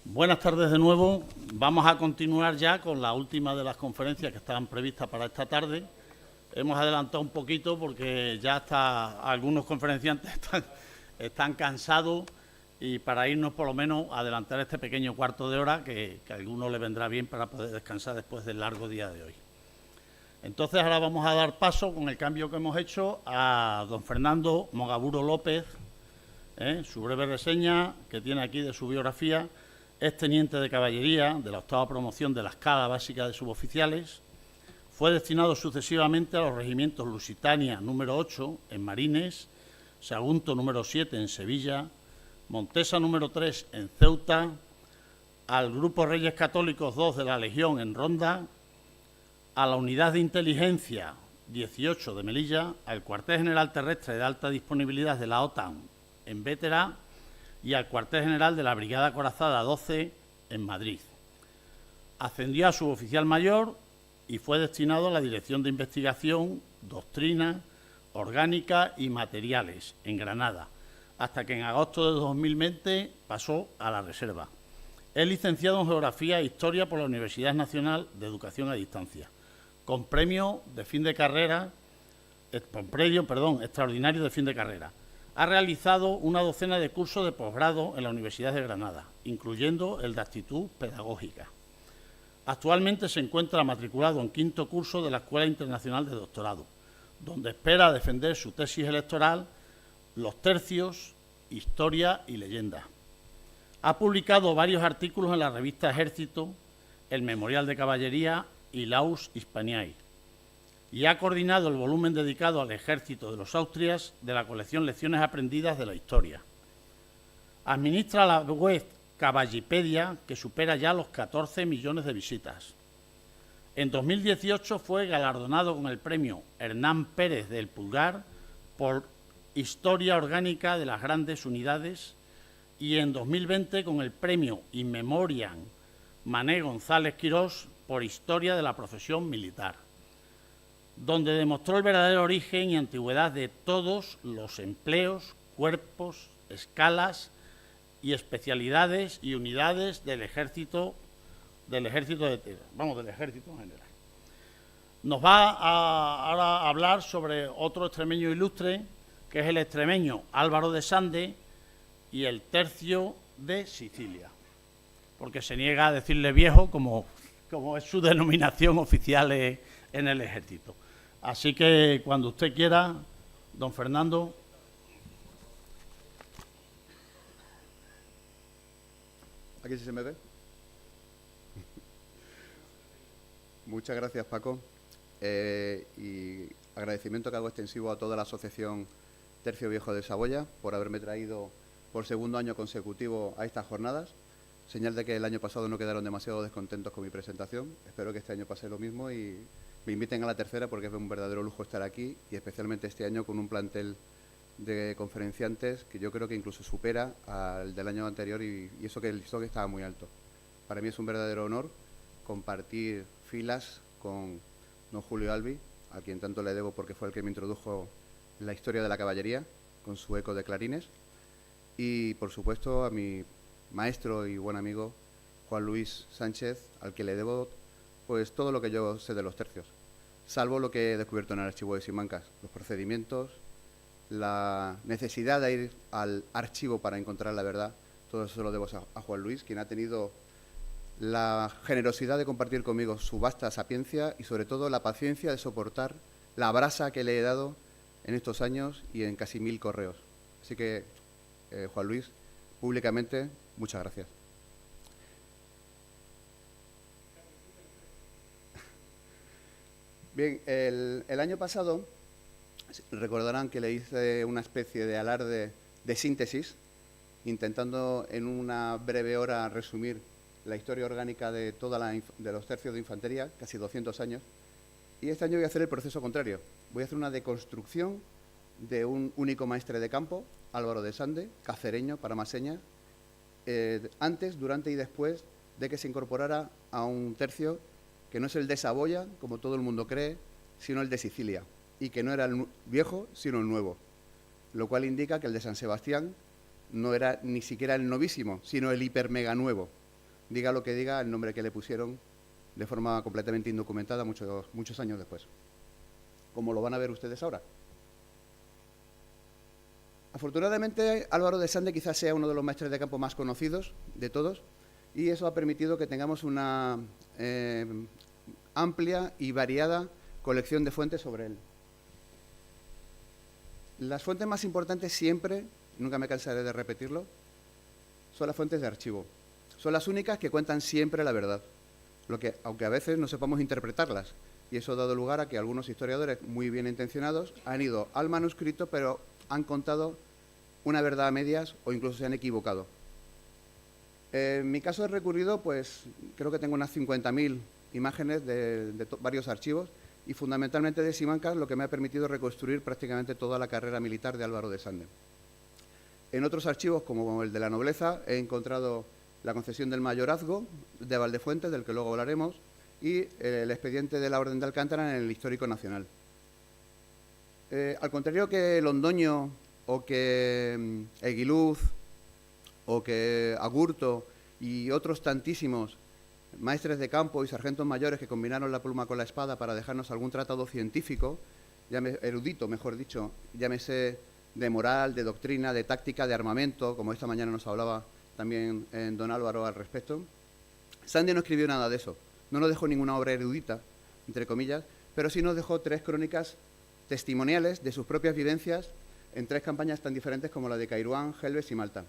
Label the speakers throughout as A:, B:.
A: Buenas tardes de nuevo. Vamos a continuar ya con la última de las conferencias que estaban previstas para esta tarde. Hemos adelantado un poquito porque ya hasta algunos conferenciantes están cansados y para irnos por lo menos a adelantar este pequeño cuarto de hora que a algunos le vendrá bien para poder descansar después del largo día de hoy. Entonces ahora vamos a dar paso con el cambio que hemos hecho a don Fernando Mogaburo López, su breve reseña que tiene aquí de su biografía. Es teniente de caballería de la 8ª promoción de la escala básica de suboficiales. Fue destinado sucesivamente a los regimientos Lusitania número 8 en Marines, Sagunto número 7 en Sevilla, Montesa número 3 en Ceuta, al Grupo Reyes Católicos 2 de la Legión en Ronda, a la Unidad de Inteligencia 18 de Melilla, al Cuartel General Terrestre de Alta Disponibilidad de la OTAN en Bétera y al Cuartel General de la Brigada Acorazada 12 en Madrid. Ascendió a suboficial mayor y fue destinado a la Dirección de Investigación, Doctrina, Orgánica y Materiales en Granada, hasta que en agosto de 2020 pasó a la reserva. Es licenciado en Geografía e Historia por la Universidad Nacional de Educación a Distancia, con premio de fin de carrera, extraordinario de fin de carrera. Ha realizado una docena de cursos de posgrado en la Universidad de Granada, incluyendo el de Actitud Pedagógica. Actualmente se encuentra matriculado en 5º curso de la Escuela Internacional de Doctorado, donde espera defender su tesis electoral, Los tercios, Historia y Leyenda. Ha publicado varios artículos en la revista Ejército, el Memorial de Caballería y Laus Hispaniae, y ha coordinado el volumen dedicado al ejército de los Austrias de la colección Lecciones aprendidas de la historia. Administra la web Caballipedia, que supera ya los 14 millones de visitas. En 2018 fue galardonado con el premio Hernán Pérez del Pulgar por Historia Orgánica de las Grandes Unidades y en 2020 con el premio In Memoriam Mané González Quirós por Historia de la Profesión Militar, donde demostró el verdadero origen y antigüedad de todos los empleos, cuerpos, escalas y especialidades y unidades del ejército en general. Nos va ahora a hablar sobre otro extremeño ilustre, que es el extremeño Álvaro de Sande y el tercio de Sicilia, porque se niega a decirle viejo como es su denominación oficial en el ejército. Así que cuando usted quiera, don Fernando.
B: ¿Aquí sí se me ve? Muchas gracias, Paco. Y agradecimiento que hago extensivo a toda la Asociación Tercio Viejo de Saboya por haberme traído por segundo año consecutivo a estas jornadas. Señal de que el año pasado no quedaron demasiado descontentos con mi presentación. Espero que este año pase lo mismo y me inviten a la tercera porque es un verdadero lujo estar aquí y especialmente este año con un plantel de conferenciantes que yo creo que incluso supera al del año anterior y eso que el listón estaba muy alto. Para mí es un verdadero honor compartir filas con don Julio Albi, a quien tanto le debo porque fue el que me introdujo en la historia de la caballería con su eco de clarines, y por supuesto a mi maestro y buen amigo Juan Luis Sánchez, al que le debo pues todo lo que yo sé de los tercios, salvo lo que he descubierto en el archivo de Simancas, los procedimientos, la necesidad de ir al archivo para encontrar la verdad. Todo eso se lo debo a Juan Luis, quien ha tenido la generosidad de compartir conmigo su vasta sapiencia y sobre todo la paciencia de soportar la brasa que le he dado en estos años y en casi 1000 correos. Así que, Juan Luis, públicamente, muchas gracias. Bien, el año pasado recordarán que le hice una especie de alarde de síntesis, intentando en una breve hora resumir la historia orgánica de de los tercios de infantería, casi 200 años, y este año voy a hacer el proceso contrario. Voy a hacer una deconstrucción de un único maestre de campo, Álvaro de Sande, cacereño, paramaseña, antes, durante y después de que se incorporara a un tercio que no es el de Saboya, como todo el mundo cree, sino el de Sicilia, y que no era el viejo, sino el nuevo, lo cual indica que el de San Sebastián no era ni siquiera el novísimo, sino el hipermega nuevo, diga lo que diga, el nombre que le pusieron de forma completamente indocumentada muchos años después, como lo van a ver ustedes ahora. Afortunadamente, Álvaro de Sande quizás sea uno de los maestres de campo más conocidos de todos, y eso ha permitido que tengamos una amplia y variada colección de fuentes sobre él. Las fuentes más importantes siempre, nunca me cansaré de repetirlo, son las fuentes de archivo. Son las únicas que cuentan siempre la verdad, aunque a veces no sepamos interpretarlas. Y eso ha dado lugar a que algunos historiadores muy bien intencionados han ido al manuscrito, pero han contado una verdad a medias o incluso se han equivocado. En mi caso he recurrido, pues creo que tengo unas 50.000 imágenes de varios archivos y fundamentalmente de Simancas, lo que me ha permitido reconstruir prácticamente toda la carrera militar de Álvaro de Sande. En otros archivos, como el de la nobleza, he encontrado la concesión del mayorazgo de Valdefuentes, del que luego hablaremos, y el expediente de la Orden de Alcántara en el Histórico Nacional. Al contrario que Londoño o que Eguiluz o que Agurto y otros tantísimos maestres de campo y sargentos mayores que combinaron la pluma con la espada para dejarnos algún tratado científico, erudito, mejor dicho, llámese de moral, de doctrina, de táctica, de armamento, como esta mañana nos hablaba también don Álvaro al respecto. Sande no escribió nada de eso, no nos dejó ninguna obra erudita, entre comillas, pero sí nos dejó 3 crónicas testimoniales de sus propias vivencias en 3 campañas tan diferentes como la de Cairuán, Gelbes y Malta.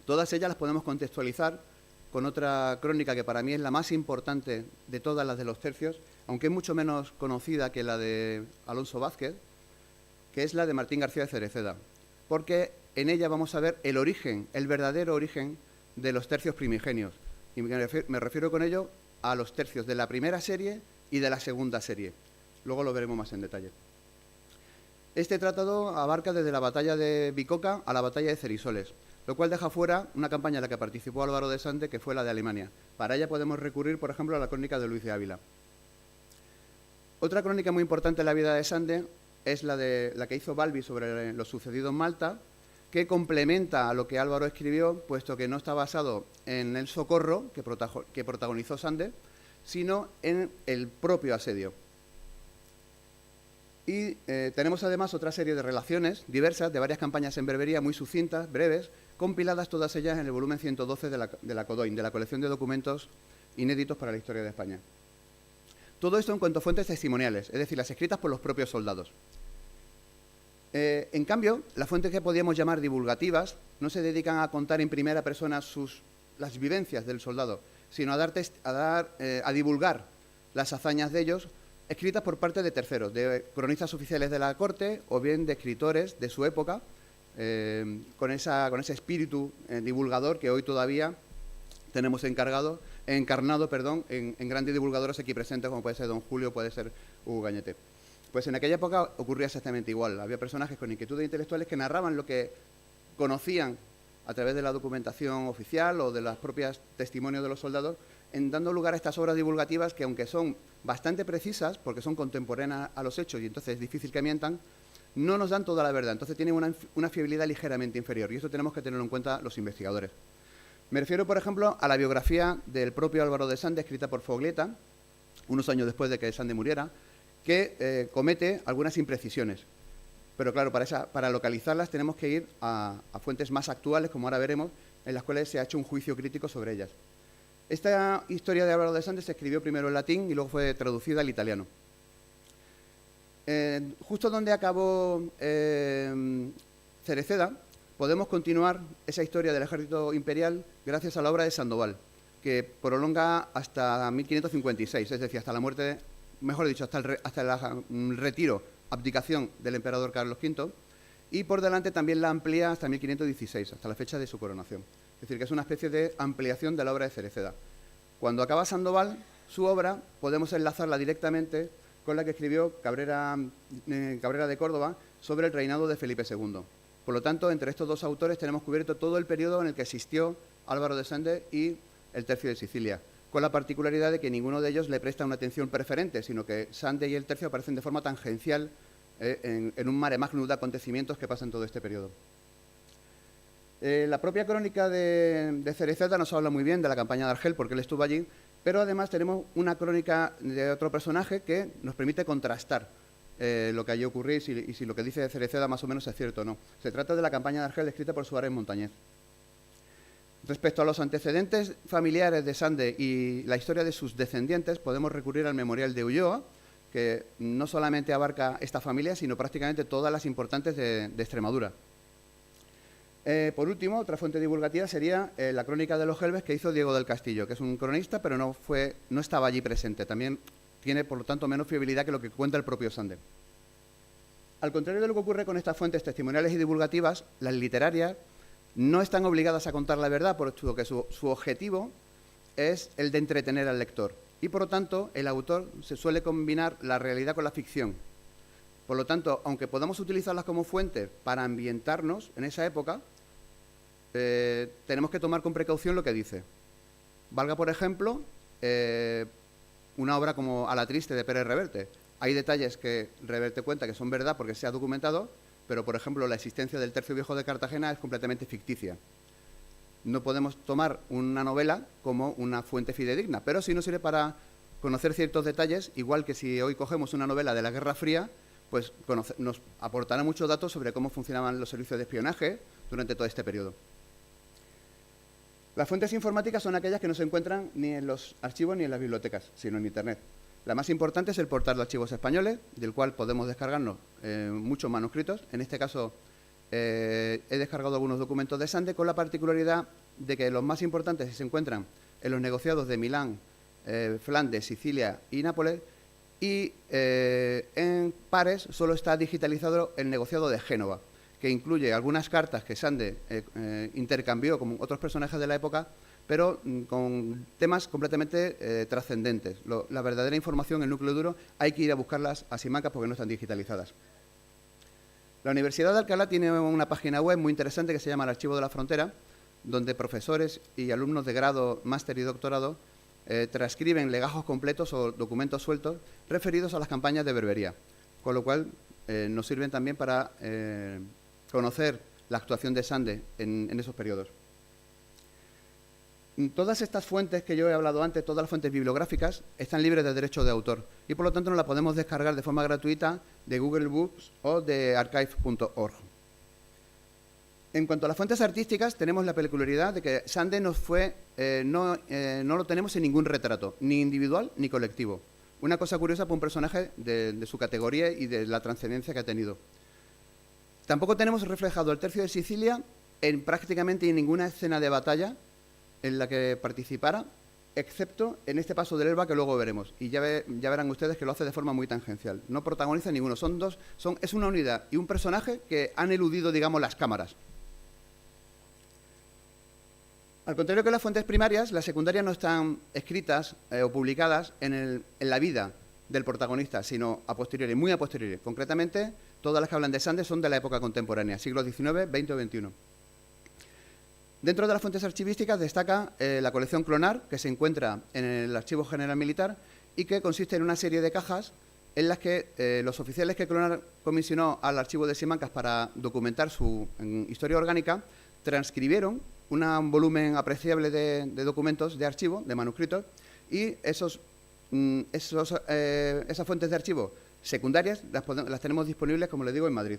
B: Todas ellas las podemos contextualizar con otra crónica que para mí es la más importante de todas las de los tercios, aunque es mucho menos conocida que la de Alonso Vázquez, que es la de Martín García de Cereceda, porque en ella vamos a ver el origen, el verdadero origen de los tercios primigenios. Y me refiero con ello a los tercios de la primera serie y de la segunda serie. Luego lo veremos más en detalle. Este tratado abarca desde la batalla de Bicoca a la batalla de Cerisoles, lo cual deja fuera una campaña en la que participó Álvaro de Sande, que fue la de Alemania. Para ella podemos recurrir, por ejemplo, a la crónica de Luis de Ávila. Otra crónica muy importante en la vida de Sande es la que hizo Balbi sobre lo sucedido en Malta, que complementa a lo que Álvaro escribió, puesto que no está basado en el socorro que protagonizó Sande, sino en el propio asedio. Y tenemos además otra serie de relaciones diversas de varias campañas en Berbería muy sucintas, breves, compiladas todas ellas en el volumen 112 de la CODOIN, de la colección de documentos inéditos para la historia de España. Todo esto en cuanto a fuentes testimoniales, es decir, las escritas por los propios soldados. En cambio, las fuentes que podíamos llamar divulgativas no se dedican a contar en primera persona las vivencias del soldado, sino a divulgar las hazañas de ellos, escritas por parte de terceros, de cronistas oficiales de la corte o bien de escritores de su época, con ese espíritu divulgador que hoy todavía tenemos encarnado en grandes divulgadores aquí presentes, como puede ser don Julio, puede ser Hugo Gañete. Pues en aquella época ocurría exactamente igual. Había personajes con inquietudes intelectuales que narraban lo que conocían a través de la documentación oficial o de los propios testimonios de los soldados, dando lugar a estas obras divulgativas que, aunque son bastante precisas, porque son contemporáneas a los hechos y entonces es difícil que mientan, no nos dan toda la verdad. Entonces tienen una fiabilidad ligeramente inferior y eso tenemos que tenerlo en cuenta los investigadores. Me refiero, por ejemplo, a la biografía del propio Álvaro de Sande, escrita por Foglietta, unos años después de que Sande muriera, que comete algunas imprecisiones. Pero claro, para localizarlas tenemos que ir a fuentes más actuales, como ahora veremos, en las cuales se ha hecho un juicio crítico sobre ellas. Esta historia de Álvaro de Sande se escribió primero en latín y luego fue traducida al italiano. Justo donde acabó Cereceda, podemos continuar esa historia del ejército imperial gracias a la obra de Sandoval, que prolonga hasta 1556, es decir, hasta la muerte, mejor dicho, hasta el retiro, abdicación del emperador Carlos V, y por delante también la amplía hasta 1516, hasta la fecha de su coronación. Es decir, que es una especie de ampliación de la obra de Cereceda. Cuando acaba Sandoval, su obra, podemos enlazarla directamente con la que escribió Cabrera de Córdoba sobre el reinado de Felipe II. Por lo tanto, entre estos dos autores tenemos cubierto todo el periodo en el que existió Álvaro de Sande y el Tercio de Sicilia, con la particularidad de que ninguno de ellos le presta una atención preferente, sino que Sande y el Tercio aparecen de forma tangencial en un mare magnum de acontecimientos que pasan todo este periodo. La propia crónica de Cereceda nos habla muy bien de la campaña de Argel, porque él estuvo allí, pero además tenemos una crónica de otro personaje que nos permite contrastar lo que allí ocurrió y si lo que dice Cereceda más o menos es cierto o no. Se trata de la campaña de Argel escrita por Suárez Montañez. Respecto a los antecedentes familiares de Sande y la historia de sus descendientes, podemos recurrir al Memorial de Ulloa, que no solamente abarca esta familia, sino prácticamente todas las importantes de Extremadura. Por último, otra fuente divulgativa sería la crónica de los Gelbes que hizo Diego del Castillo, que es un cronista, pero no estaba allí presente. También tiene, por lo tanto, menos fiabilidad que lo que cuenta el propio Sande. Al contrario de lo que ocurre con estas fuentes testimoniales y divulgativas, las literarias no están obligadas a contar la verdad, porque su objetivo es el de entretener al lector. Y, por lo tanto, el autor se suele combinar la realidad con la ficción. Por lo tanto, aunque podamos utilizarlas como fuente para ambientarnos en esa época, tenemos que tomar con precaución lo que dice. Valga, por ejemplo, una obra como A la triste de Pérez Reverte. Hay detalles que Reverte cuenta que son verdad porque se ha documentado, pero, por ejemplo, la existencia del Tercio Viejo de Cartagena es completamente ficticia. No podemos tomar una novela como una fuente fidedigna, pero sí nos sirve para conocer ciertos detalles, igual que si hoy cogemos una novela de la Guerra Fría, pues nos aportará muchos datos sobre cómo funcionaban los servicios de espionaje durante todo este periodo. Las fuentes informáticas son aquellas que no se encuentran ni en los archivos ni en las bibliotecas, sino en Internet. La más importante es el portal de archivos españoles, del cual podemos descargarnos muchos manuscritos. En este caso, he descargado algunos documentos de Sande, con la particularidad de que los más importantes se encuentran en los negociados de Milán, Flandes, Sicilia y Nápoles, y en pares solo está digitalizado el negociado de Génova, que incluye algunas cartas que Sande intercambió con otros personajes de la época, pero con temas completamente trascendentes. La verdadera información, el núcleo duro, hay que ir a buscarlas a Simancas porque no están digitalizadas. La Universidad de Alcalá tiene una página web muy interesante que se llama El Archivo de la Frontera, donde profesores y alumnos de grado, máster y doctorado transcriben legajos completos o documentos sueltos referidos a las campañas de Berbería, con lo cual nos sirven también para conocer la actuación de Sande en esos periodos. Todas estas fuentes que yo he hablado antes, todas las fuentes bibliográficas, están libres de derecho de autor y por lo tanto no las podemos descargar de forma gratuita de Google Books o de archive.org. En cuanto a las fuentes artísticas, tenemos la peculiaridad de que Sande no lo tenemos en ningún retrato, ni individual ni colectivo. Una cosa curiosa para un personaje de su categoría y de la trascendencia que ha tenido. Tampoco tenemos reflejado el Tercio de Sicilia prácticamente en ninguna escena de batalla en la que participara, excepto en este paso del Elba que luego veremos. Y ya verán ustedes que lo hace de forma muy tangencial. No protagoniza ninguno, es una unidad y un personaje que han eludido, digamos, las cámaras. Al contrario que las fuentes primarias, las secundarias no están escritas o publicadas en la vida del protagonista, sino a posteriori, muy a posteriori. Concretamente, todas las que hablan de Sande son de la época contemporánea, siglos XIX, XX o XXI. Dentro de las fuentes archivísticas destaca la colección Clonar, que se encuentra en el Archivo General Militar y que consiste en una serie de cajas en las que los oficiales que Clonar comisionó al archivo de Simancas para documentar su historia orgánica transcribieron un volumen apreciable de documentos de archivo, de manuscritos, y esas fuentes de archivo secundarias las tenemos disponibles, como les digo, en Madrid.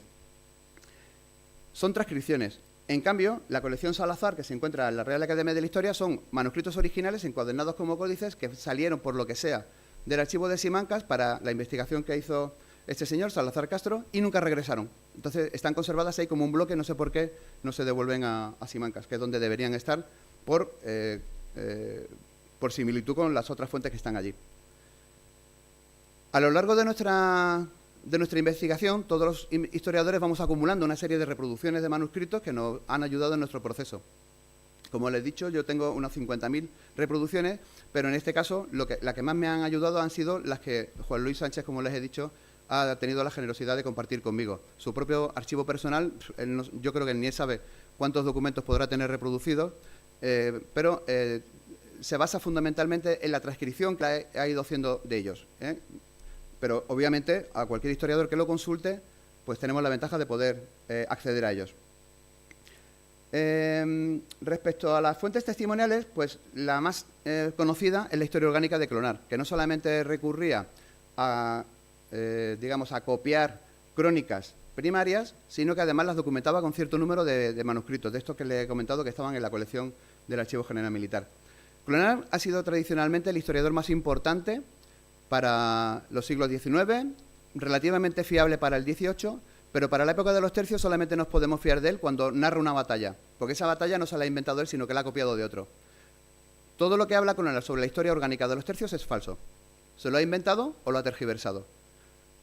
B: Son transcripciones. En cambio, la colección Salazar, que se encuentra en la Real Academia de la Historia, son manuscritos originales encuadernados como códices que salieron, por lo que sea, del archivo de Simancas para la investigación que hizo este señor, Salazar Castro, y nunca regresaron. Entonces, están conservadas ahí como un bloque, no sé por qué no se devuelven a Simancas, que es donde deberían estar por similitud con las otras fuentes que están allí. A lo largo de nuestra investigación, todos los historiadores vamos acumulando una serie de reproducciones de manuscritos que nos han ayudado en nuestro proceso. Como les he dicho, yo tengo unas 50.000 reproducciones, pero en este caso las que más me han ayudado han sido las que Juan Luis Sánchez, como les he dicho, ha tenido la generosidad de compartir conmigo. Su propio archivo personal, yo creo que ni él sabe cuántos documentos podrá tener reproducidos, pero se basa fundamentalmente en la transcripción que ha ido haciendo de ellos. Pero obviamente a cualquier historiador que lo consulte, pues tenemos la ventaja de poder acceder a ellos. Respecto a las fuentes testimoniales, pues la más conocida es la historia orgánica de Clonar, que no solamente recurría a, digamos, a copiar crónicas primarias, sino que además las documentaba con cierto número de manuscritos, de estos que le he comentado que estaban en la colección del Archivo General Militar. Clonar ha sido tradicionalmente el historiador más importante para los siglos XIX, relativamente fiable para el XVIII, pero para la época de los tercios solamente nos podemos fiar de él cuando narra una batalla, porque esa batalla no se la ha inventado él, sino que la ha copiado de otro. Todo lo que habla Clonar sobre la historia orgánica de los tercios es falso. Se lo ha inventado o lo ha tergiversado.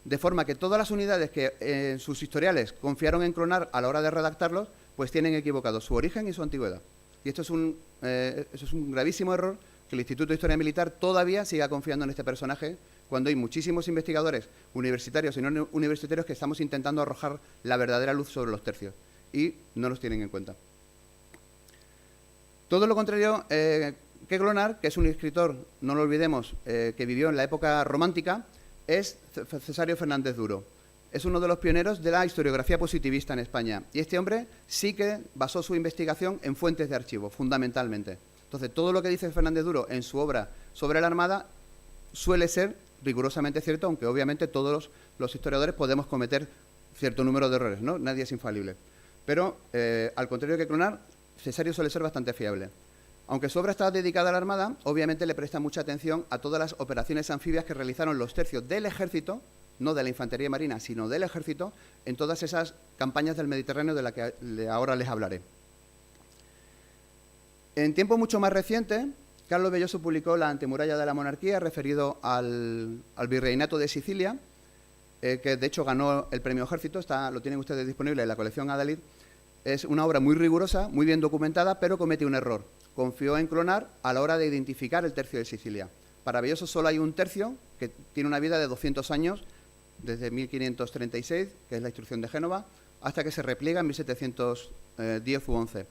B: De forma que todas las unidades que en sus historiales confiaron en Clonar a la hora de redactarlos, pues tienen equivocado su origen y su antigüedad. Y esto es un gravísimo error, que el Instituto de Historia Militar todavía siga confiando en este personaje, cuando hay muchísimos investigadores universitarios y no universitarios que estamos intentando arrojar la verdadera luz sobre los tercios, y no los tienen en cuenta. Todo lo contrario que Clonar, que es un escritor, no lo olvidemos, que vivió en la época romántica, es Cesario Fernández Duro. Es uno de los pioneros de la historiografía positivista en España. Y este hombre sí que basó su investigación en fuentes de archivo, fundamentalmente. Entonces, todo lo que dice Fernández Duro en su obra sobre la Armada suele ser rigurosamente cierto, aunque obviamente todos los historiadores podemos cometer cierto número de errores, ¿no? Nadie es infalible. Pero, al contrario que Clonar, Cesario suele ser bastante fiable. Aunque su obra está dedicada a la Armada, obviamente le presta mucha atención a todas las operaciones anfibias que realizaron los tercios del Ejército, no de la Infantería Marina, sino del Ejército, en todas esas campañas del Mediterráneo de las que ahora les hablaré. En tiempo mucho más reciente, Carlos Belloso publicó La antemuralla de la monarquía, referido al virreinato de Sicilia, que de hecho ganó el premio Ejército, lo tienen ustedes disponible en la colección Adalid. Es una obra muy rigurosa, muy bien documentada, pero comete un error. Confió en Clonar a la hora de identificar el tercio de Sicilia. Para Belloso solo hay un tercio que tiene una vida de 200 años, desde 1536, que es la instrucción de Génova, hasta que se repliega en 1710 u 11.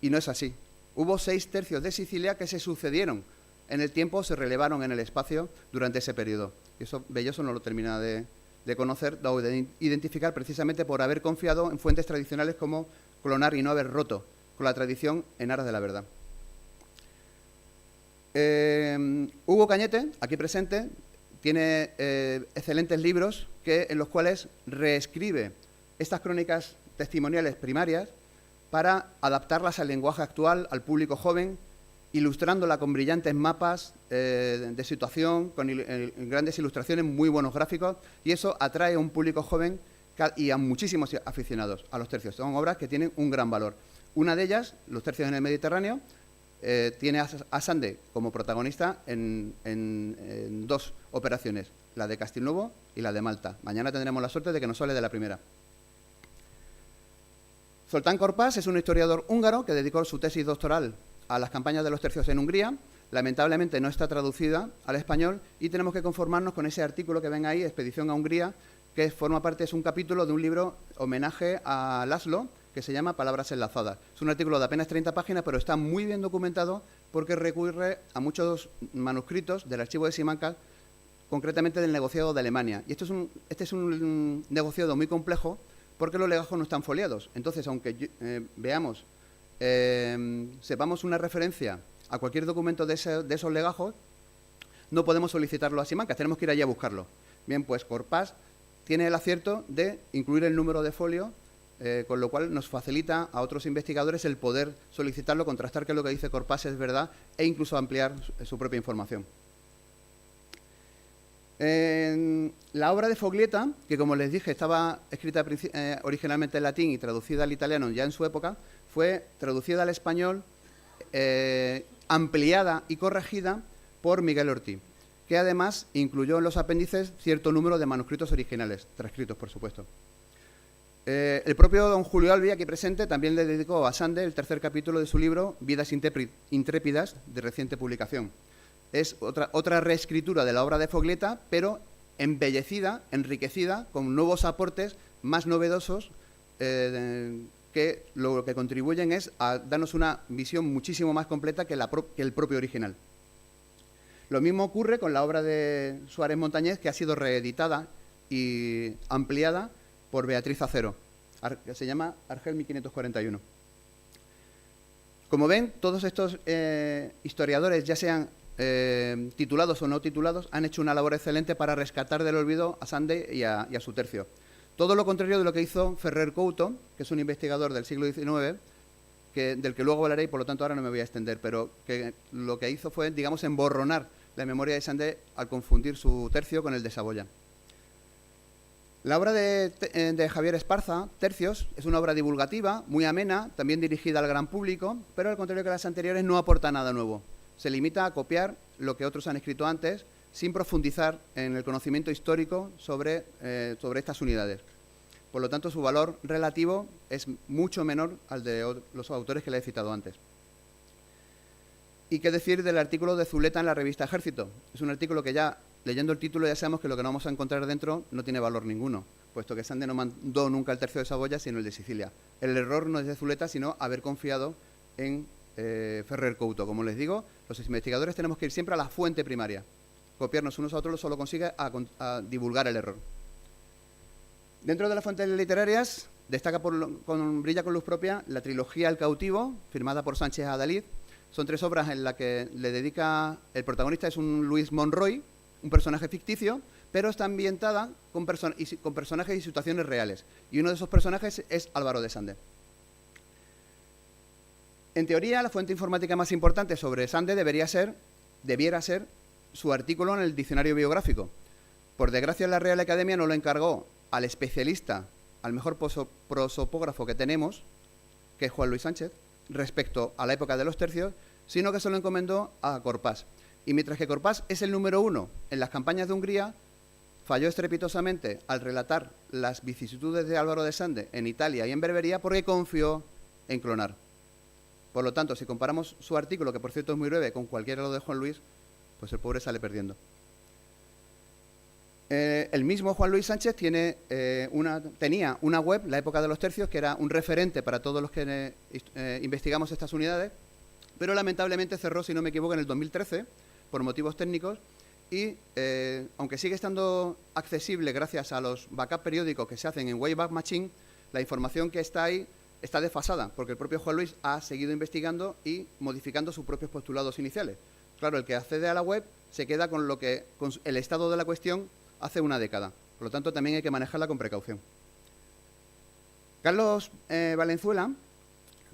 B: Y no es así. Hubo 6 tercios de Sicilia que se sucedieron en el tiempo, se relevaron en el espacio durante ese periodo. Y eso Belloso no lo termina de conocer o de identificar, precisamente por haber confiado en fuentes tradicionales como Clonar y no haber roto con la tradición en aras de la verdad. Hugo Cañete, aquí presente, tiene excelentes libros en los cuales reescribe estas crónicas testimoniales primarias para adaptarlas al lenguaje actual, al público joven, ilustrándola con brillantes mapas de situación, con grandes ilustraciones, muy buenos gráficos, y eso atrae a un público joven y a muchísimos aficionados a los tercios. Son obras que tienen un gran valor. Una de ellas, Los tercios en el Mediterráneo, tiene a Sande como protagonista en 2 operaciones, la de Castilnuovo y la de Malta. Mañana tendremos la suerte de que nos hable de la primera. Zoltán Korpás es un historiador húngaro que dedicó su tesis doctoral a las campañas de los tercios en Hungría. Lamentablemente no está traducida al español y tenemos que conformarnos con ese artículo que ven ahí, Expedición a Hungría, que forma parte, es un capítulo de un libro homenaje a Laszlo, que se llama Palabras enlazadas. Es un artículo de apenas 30 páginas, pero está muy bien documentado porque recurre a muchos manuscritos del archivo de Simancas, concretamente del negociado de Alemania. Y este es un negociado muy complejo porque los legajos no están foliados. Entonces, aunque sepamos una referencia a cualquier documento de esos legajos, no podemos solicitarlo a Simancas, tenemos que ir allí a buscarlo. Bien, pues Korpás tiene el acierto de incluir el número de folio, con lo cual nos facilita a otros investigadores el poder solicitarlo, contrastar que lo que dice Korpás es verdad e incluso ampliar su propia información. La obra de Foglietta, que como les dije estaba escrita originalmente en latín y traducida al italiano ya en su época, fue traducida al español, ampliada y corregida por Miguel Ortiz, que además incluyó en los apéndices cierto número de manuscritos originales, transcritos por supuesto. El propio don Julio Albi, aquí presente, también le dedicó a Sande el 3er capítulo de su libro Vidas intrépidas, de reciente publicación. Es otra reescritura de la obra de Foglietta, pero embellecida, enriquecida, con nuevos aportes más novedosos que lo que contribuyen es a darnos una visión muchísimo más completa que el propio original. Lo mismo ocurre con la obra de Suárez Montañés, que ha sido reeditada y ampliada por Beatriz Acero, que se llama Argel 1541. Como ven, todos estos historiadores, ya sean titulados o no titulados, han hecho una labor excelente para rescatar del olvido a Sande y a su tercio. Todo lo contrario de lo que hizo Ferrer Couto, que es un investigador del siglo XIX, del que luego hablaré y por lo tanto ahora no me voy a extender, pero que lo que hizo fue, digamos, emborronar la memoria de Sande al confundir su tercio con el de Saboya. La obra de Javier Esparza, Tercios, es una obra divulgativa, muy amena, también dirigida al gran público, pero al contrario que las anteriores no aporta nada nuevo. Se limita a copiar lo que otros han escrito antes, sin profundizar en el conocimiento histórico sobre estas unidades. Por lo tanto, su valor relativo es mucho menor al de los autores que le he citado antes. ¿Y qué decir del artículo de Zuleta en la revista Ejército? Es un artículo que ya, leyendo el título, ya sabemos que lo que no vamos a encontrar dentro no tiene valor ninguno, puesto que Sande no mandó nunca el tercio de Saboya, sino el de Sicilia. El error no es de Zuleta, sino haber confiado en Ferrer Couto. Como les digo, los investigadores tenemos que ir siempre a la fuente primaria. Copiarnos unos a otros solo consigue a divulgar el error. Dentro de las fuentes literarias, destaca brilla con luz propia la trilogía El cautivo, firmada por Sánchez Adalid. Son 3 obras en las que le dedica... El protagonista es un Luis Monroy, un personaje ficticio, pero está ambientada con personajes y situaciones reales. Y uno de esos personajes es Álvaro de Sande. En teoría, la fuente informática más importante sobre Sande debiera ser su artículo en el diccionario biográfico. Por desgracia, la Real Academia no lo encargó al especialista, al mejor prosopógrafo que tenemos, que es Juan Luis Sánchez, respecto a la época de los tercios, sino que se lo encomendó a Corpás. Y mientras que Corpás es el número 1 en las campañas de Hungría, falló estrepitosamente al relatar las vicisitudes de Álvaro de Sande en Italia y en Berbería porque confió en clonar. Por lo tanto, si comparamos su artículo, que por cierto es muy breve, con cualquiera de Juan Luis, pues el pobre sale perdiendo. El mismo Juan Luis Sánchez tenía una web, La Época de los Tercios, que era un referente para todos los que investigamos estas unidades, pero lamentablemente cerró, si no me equivoco, en el 2013, por motivos técnicos, y aunque sigue estando accesible gracias a los backups periódicos que se hacen en Wayback Machine, la información que está ahí está desfasada, porque el propio Juan Luis ha seguido investigando y modificando sus propios postulados iniciales. Claro, el que accede a la web se queda con el estado de la cuestión hace una década. Por lo tanto, también hay que manejarla con precaución. Carlos Valenzuela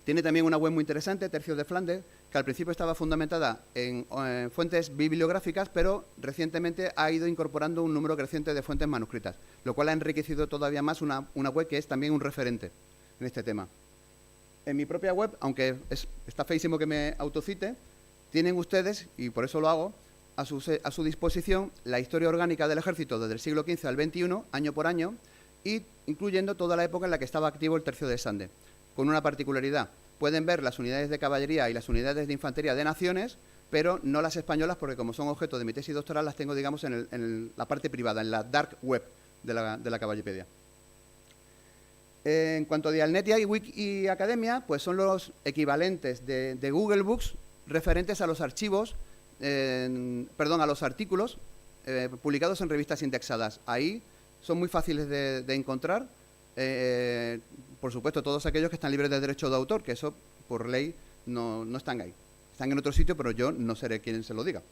B: tiene también una web muy interesante, Tercios de Flandes, que al principio estaba fundamentada en fuentes bibliográficas, pero recientemente ha ido incorporando un número creciente de fuentes manuscritas, lo cual ha enriquecido todavía más una web que es también un referente en este tema. En mi propia web, aunque está feísimo que me autocite, tienen ustedes, y por eso lo hago, a su disposición la historia orgánica del ejército desde el siglo XV al XXI, año por año, y incluyendo toda la época en la que estaba activo el tercio de Sande, con una particularidad. Pueden ver las unidades de caballería y las unidades de infantería de naciones, pero no las españolas, porque como son objeto de mi tesis doctoral, las tengo, digamos, en la parte privada, en la dark web de la Caballepedia. En cuanto a Dialnetia y Wikiacademia, pues son los equivalentes de Google Books referentes a los archivos, a los artículos publicados en revistas indexadas. Ahí son muy fáciles de encontrar, por supuesto, todos aquellos que están libres de derecho de autor, que eso, por ley, no están ahí. Están en otro sitio, pero yo no seré quien se lo diga.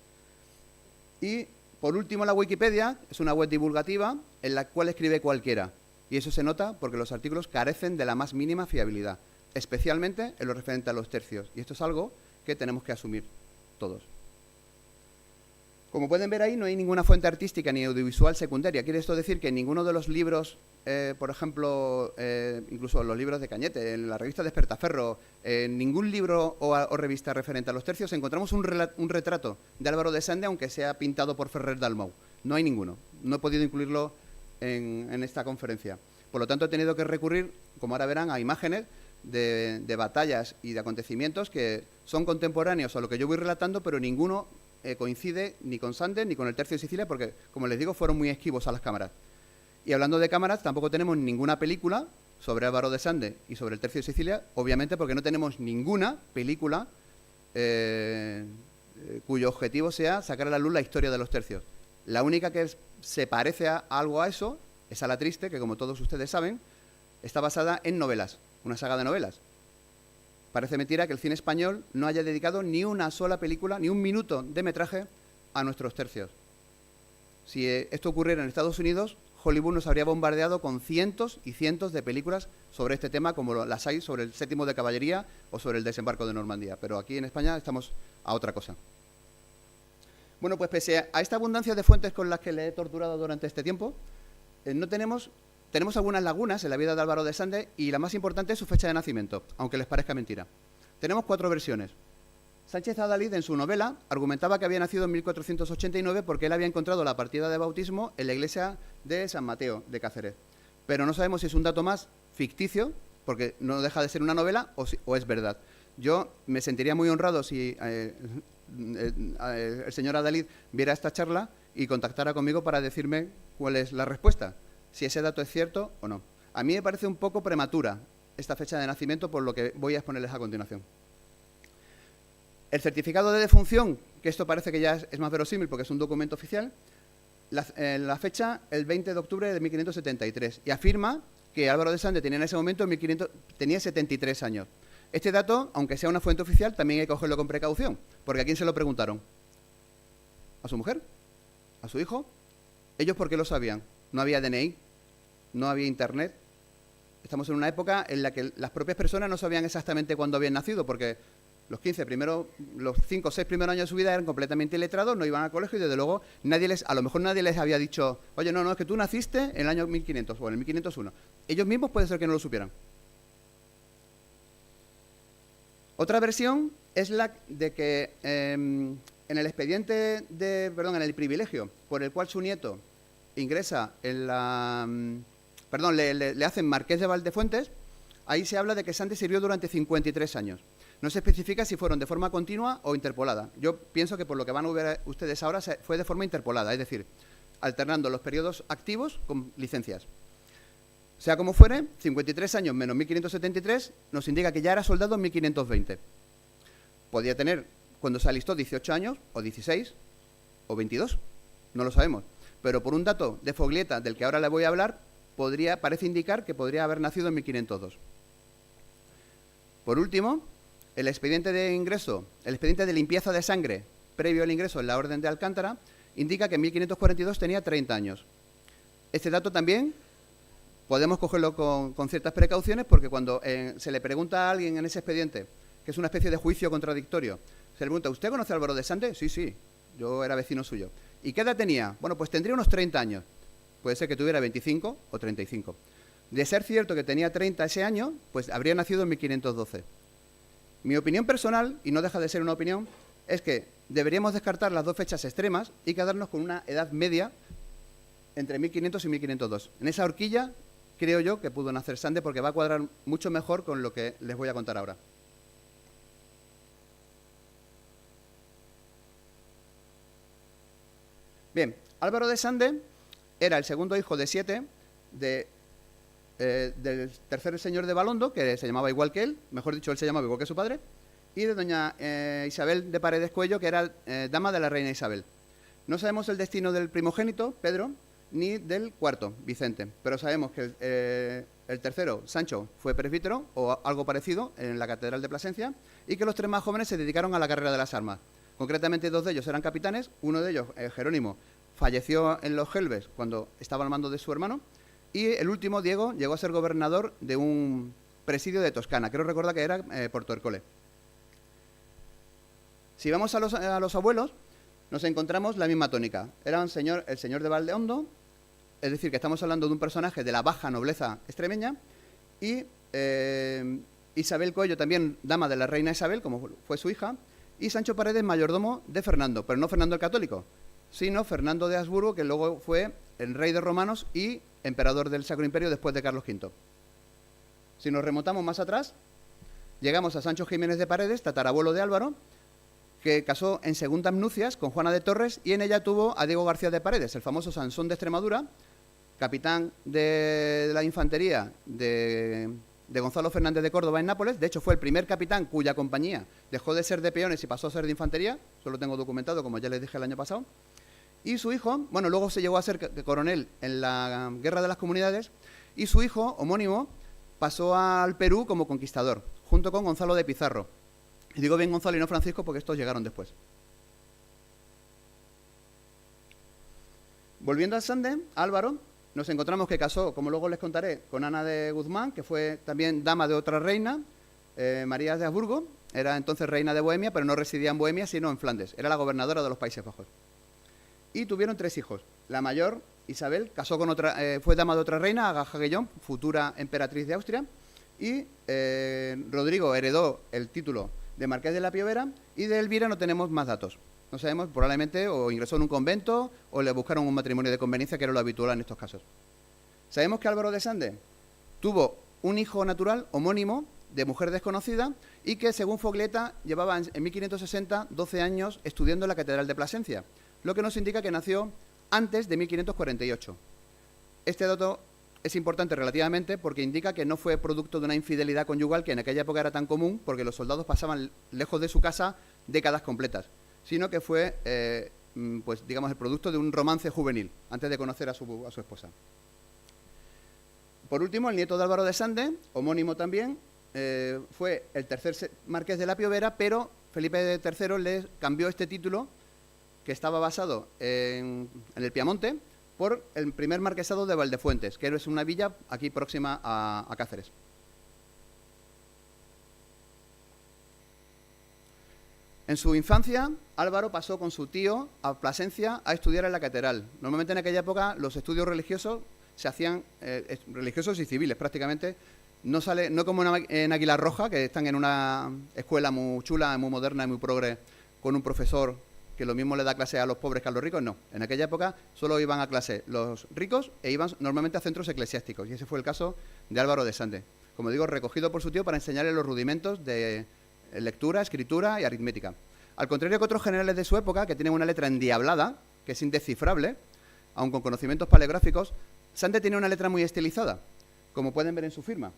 B: Y, por último, la Wikipedia es una web divulgativa en la cual escribe cualquiera. Y eso se nota porque los artículos carecen de la más mínima fiabilidad, especialmente en lo referente a los tercios. Y esto es algo que tenemos que asumir todos. Como pueden ver ahí, no hay ninguna fuente artística ni audiovisual secundaria. Quiere esto decir que en ninguno de los libros, por ejemplo, incluso los libros de Cañete, en la revista Despertaferro, en ningún libro o revista referente a los tercios encontramos un retrato de Álvaro de Sande, aunque sea pintado por Ferrer Dalmau. No hay ninguno. No he podido incluirlo en esta conferencia. Por lo tanto, he tenido que recurrir, como ahora verán, a imágenes de batallas y de acontecimientos que son contemporáneos a lo que yo voy relatando, pero ninguno coincide ni con Sande ni con el tercio de Sicilia, porque, como les digo, fueron muy esquivos a las cámaras. Y hablando de cámaras, tampoco tenemos ninguna película sobre Álvaro de Sande y sobre el tercio de Sicilia, obviamente porque no tenemos ninguna película cuyo objetivo sea sacar a la luz la historia de los tercios. La única que se parece a algo a eso es A la Triste, que como todos ustedes saben, está basada en novelas, una saga de novelas. Parece mentira que el cine español no haya dedicado ni una sola película, ni un minuto de metraje a nuestros tercios. Si esto ocurriera en Estados Unidos, Hollywood nos habría bombardeado con cientos y cientos de películas sobre este tema, como las hay sobre el Séptimo de Caballería o sobre el desembarco de Normandía. Pero aquí en España estamos a otra cosa. Bueno, pues pese a esta abundancia de fuentes con las que le he torturado durante este tiempo, tenemos algunas lagunas en la vida de Álvaro de Sande y la más importante es su fecha de nacimiento, aunque les parezca mentira. Tenemos 4 versiones. Sánchez Adalid, en su novela, argumentaba que había nacido en 1489 porque él había encontrado la partida de bautismo en la iglesia de San Mateo de Cáceres. Pero no sabemos si es un dato más ficticio, porque no deja de ser una novela, o es verdad. Yo me sentiría muy honrado si el señor Adalid viera esta charla y contactara conmigo para decirme cuál es la respuesta, si ese dato es cierto o no. A mí me parece un poco prematura esta fecha de nacimiento, por lo que voy a exponerles a continuación. El certificado de defunción, que esto parece que ya es más verosímil porque es un documento oficial, la fecha el 20 de octubre de 1573 y afirma que Álvaro de Sande tenía en ese momento tenía 73 años. Este dato, aunque sea una fuente oficial, también hay que cogerlo con precaución, porque ¿a quién se lo preguntaron? ¿A su mujer? ¿A su hijo? ¿Ellos por qué lo sabían? No había DNI, no había Internet. Estamos en una época en la que las propias personas no sabían exactamente cuándo habían nacido, porque los 5 o 6 primeros años de su vida eran completamente iletrados, no iban al colegio y desde luego a lo mejor nadie les había dicho, oye, no, es que tú naciste en el año 1500 o en el 1501. Ellos mismos puede ser que no lo supieran. Otra versión es la de que en el expediente en el privilegio por el cual su nieto ingresa en la... le hacen marqués de Valdefuentes, ahí se habla de que Sande sirvió durante 53 años. No se especifica si fueron de forma continua o interpolada. Yo pienso que por lo que van a ver ustedes ahora fue de forma interpolada, es decir, alternando los periodos activos con licencias. Sea como fuere, 53 años menos 1573 nos indica que ya era soldado en 1520. Podía tener, cuando se alistó, 18 años, o 16, o 22, no lo sabemos. Pero por un dato de Foglietta, del que ahora le voy a hablar, parece indicar que podría haber nacido en 1502. Por último, el expediente de limpieza de sangre previo al ingreso en la Orden de Alcántara indica que en 1542 tenía 30 años. Este dato también podemos cogerlo con ciertas precauciones, porque cuando se le pregunta a alguien en ese expediente, que es una especie de juicio contradictorio, se le pregunta, ¿usted conoce a Álvaro de Sande? Sí, yo era vecino suyo. ¿Y qué edad tenía? Bueno, pues tendría unos 30 años. Puede ser que tuviera 25 o 35. De ser cierto que tenía 30 ese año, pues habría nacido en 1512. Mi opinión personal, y no deja de ser una opinión, es que deberíamos descartar las dos fechas extremas y quedarnos con una edad media entre 1500 y 1502. En esa horquilla creo yo que pudo nacer Sande, porque va a cuadrar mucho mejor con lo que les voy a contar ahora. Bien, Álvaro de Sande era el segundo hijo de 7 del tercer señor de Valondo, que se llamaba igual que él, mejor dicho, él se llamaba igual que su padre, y de doña Isabel de Paredes Cuello, que era dama de la reina Isabel. No sabemos el destino del primogénito, Pedro, ni del cuarto, Vicente, pero sabemos que el tercero, Sancho, fue presbítero o algo parecido en la Catedral de Plasencia, y que los 3 más jóvenes se dedicaron a la carrera de las armas. Concretamente 2 de ellos eran capitanes, uno de ellos, Jerónimo, falleció en los Gelbes cuando estaba al mando de su hermano, y el último, Diego, llegó a ser gobernador de un presidio de Toscana, creo recordar que era Porto Ercole. Si vamos a los abuelos, nos encontramos la misma tónica. Era el señor de Valdehondo, es decir, que estamos hablando de un personaje de la baja nobleza extremeña, y Isabel Coello, también dama de la reina Isabel, como fue su hija, y Sancho Paredes, mayordomo de Fernando, pero no Fernando el Católico, sino Fernando de Habsburgo, que luego fue el rey de romanos y emperador del Sacro Imperio después de Carlos V. Si nos remontamos más atrás, llegamos a Sancho Jiménez de Paredes, tatarabuelo de Álvaro, que casó en segundas nupcias con Juana de Torres y en ella tuvo a Diego García de Paredes, el famoso Sansón de Extremadura, capitán de la infantería de Gonzalo Fernández de Córdoba en Nápoles. De hecho, fue el primer capitán cuya compañía dejó de ser de peones y pasó a ser de infantería. Eso lo tengo documentado, como ya les dije el año pasado. Y su hijo, bueno, luego se llegó a ser coronel en la Guerra de las Comunidades, y su hijo, homónimo, pasó al Perú como conquistador. junto con Gonzalo de Pizarro. Y digo bien Gonzalo y no Francisco porque estos llegaron después. Volviendo al Sande, Álvaro, nos encontramos que casó, como luego les contaré, con Ana de Guzmán, que fue también dama de otra reina, María de Habsburgo. Era entonces reina de Bohemia, pero no residía en Bohemia, sino en Flandes. Era la gobernadora de los Países Bajos. Y tuvieron 3 hijos. La mayor, Isabel, casó con fue dama de otra reina, Aga Jagellón, futura emperatriz de Austria. Y Rodrigo heredó el título de Marqués de la Piovera, y de Elvira no tenemos más datos. No sabemos, probablemente o ingresó en un convento o le buscaron un matrimonio de conveniencia, que era lo habitual en estos casos. Sabemos que Álvaro de Sande tuvo un hijo natural homónimo de mujer desconocida y que, según Foglietta, llevaba en 1560 12 años estudiando en la Catedral de Plasencia, lo que nos indica que nació antes de 1548. Este dato es importante relativamente porque indica que no fue producto de una infidelidad conyugal, que en aquella época era tan común porque los soldados pasaban lejos de su casa décadas completas, sino que fue, pues digamos, el producto de un romance juvenil antes de conocer a su esposa. Por último, el nieto de Álvaro de Sande, homónimo también, fue el tercer marqués de la Piovera, pero Felipe III le cambió este título, que estaba basado en el Piamonte, por el primer marquesado de Valdefuentes, que es una villa aquí próxima a Cáceres. En su infancia, Álvaro pasó con su tío a Plasencia a estudiar en la catedral. Normalmente en aquella época los estudios religiosos se hacían, religiosos y civiles prácticamente, no como en Águila Roja, que están en una escuela muy chula, muy moderna y muy progre, con un profesor que lo mismo le da clase a los pobres que a los ricos. No, en aquella época solo iban a clase los ricos e iban normalmente a centros eclesiásticos, y ese fue el caso de Álvaro de Sande. Como digo, recogido por su tío para enseñarle los rudimentos de lectura, escritura y aritmética. Al contrario que otros generales de su época, que tienen una letra endiablada, que es indescifrable, aun con conocimientos paleográficos, Sande tenía una letra muy estilizada, como pueden ver en su firma.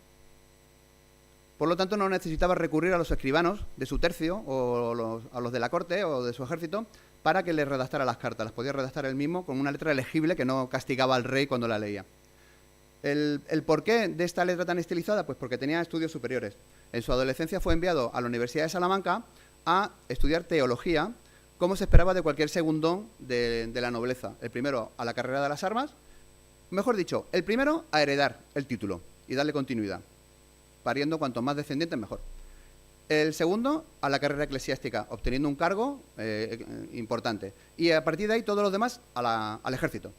B: Por lo tanto, no necesitaba recurrir a los escribanos de su tercio o a los de la corte o de su ejército para que le redactara las cartas. Las podía redactar él mismo con una letra legible que no castigaba al rey cuando la leía. ¿El porqué de esta letra tan estilizada? Pues porque tenía estudios superiores. En su adolescencia fue enviado a la Universidad de Salamanca a estudiar teología, como se esperaba de cualquier segundón de la nobleza. El primero a la carrera de las armas, mejor dicho, el primero a heredar el título y darle continuidad, pariendo cuanto más descendientes mejor. El segundo a la carrera eclesiástica, obteniendo un cargo importante. Y a partir de ahí todos los demás al ejército.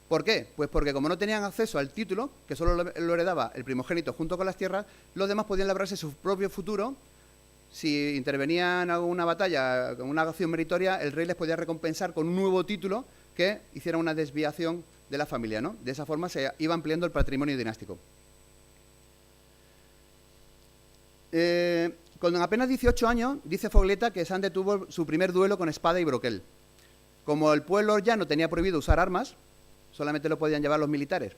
B: ¿Por qué? Pues porque como no tenían acceso al título, que solo lo heredaba el primogénito junto con las tierras, los demás podían labrarse su propio futuro. Si intervenía en alguna batalla, con una acción meritoria, el rey les podía recompensar con un nuevo título que hiciera una desviación de la familia, ¿no? De esa forma se iba ampliando el patrimonio dinástico. Con apenas 18 años, dice Foglietta que Sande tuvo su primer duelo con espada y broquel. Como el pueblo ya no tenía prohibido usar armas, solamente lo podían llevar los militares.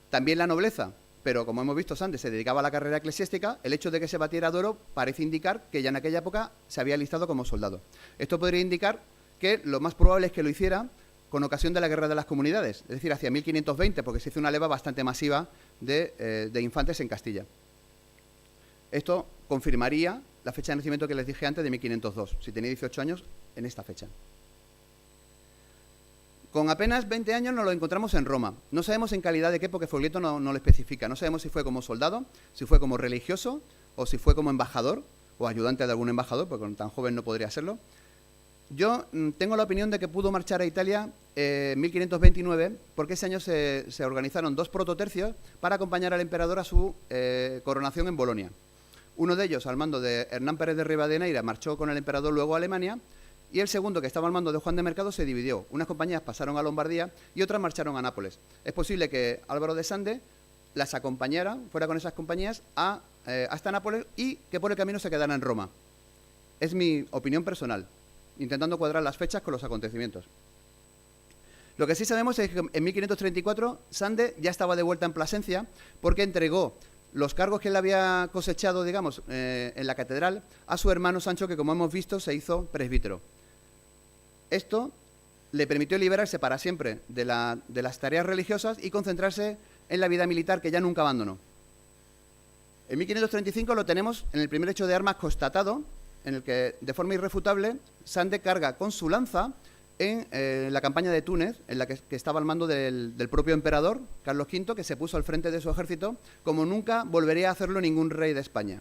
B: También la nobleza, pero como hemos visto, Sande se dedicaba a la carrera eclesiástica. El hecho de que se batiera a duelo parece indicar que ya en aquella época se había alistado como soldado. Esto podría indicar que lo más probable es que lo hiciera con ocasión de la Guerra de las Comunidades, es decir, hacia 1520, porque se hizo una leva bastante masiva de infantes en Castilla. Esto confirmaría la fecha de nacimiento que les dije antes, de 1502, si tenía 18 años en esta fecha. Con apenas 20 años nos lo encontramos en Roma. No sabemos en calidad de qué, porque Foglietta no lo especifica. No sabemos si fue como soldado, si fue como religioso, o si fue como embajador, o ayudante de algún embajador, porque tan joven no podría serlo. Yo tengo la opinión de que pudo marchar a Italia en 1529, porque ese año se organizaron 2 prototercios para acompañar al emperador a su coronación en Bolonia. Uno de ellos, al mando de Hernán Pérez de Rivadeneira, marchó con el emperador luego a Alemania, y el segundo, que estaba al mando de Juan de Mercado, se dividió. Unas compañías pasaron a Lombardía y otras marcharon a Nápoles. Es posible que Álvaro de Sande las acompañara, fuera con esas compañías, hasta Nápoles, y que por el camino se quedara en Roma. Es mi opinión personal, intentando cuadrar las fechas con los acontecimientos. Lo que sí sabemos es que en 1534 Sande ya estaba de vuelta en Plasencia, porque entregó los cargos que él había cosechado, digamos, en la catedral, a su hermano Sancho, que como hemos visto se hizo presbítero. Esto le permitió liberarse para siempre de las tareas religiosas y concentrarse en la vida militar, que ya nunca abandonó. En 1535 lo tenemos en el primer hecho de armas constatado, en el que, de forma irrefutable, Sande carga con su lanza en la campaña de Túnez, en la que estaba al mando del propio emperador, Carlos V, que se puso al frente de su ejército, como nunca volvería a hacerlo ningún rey de España.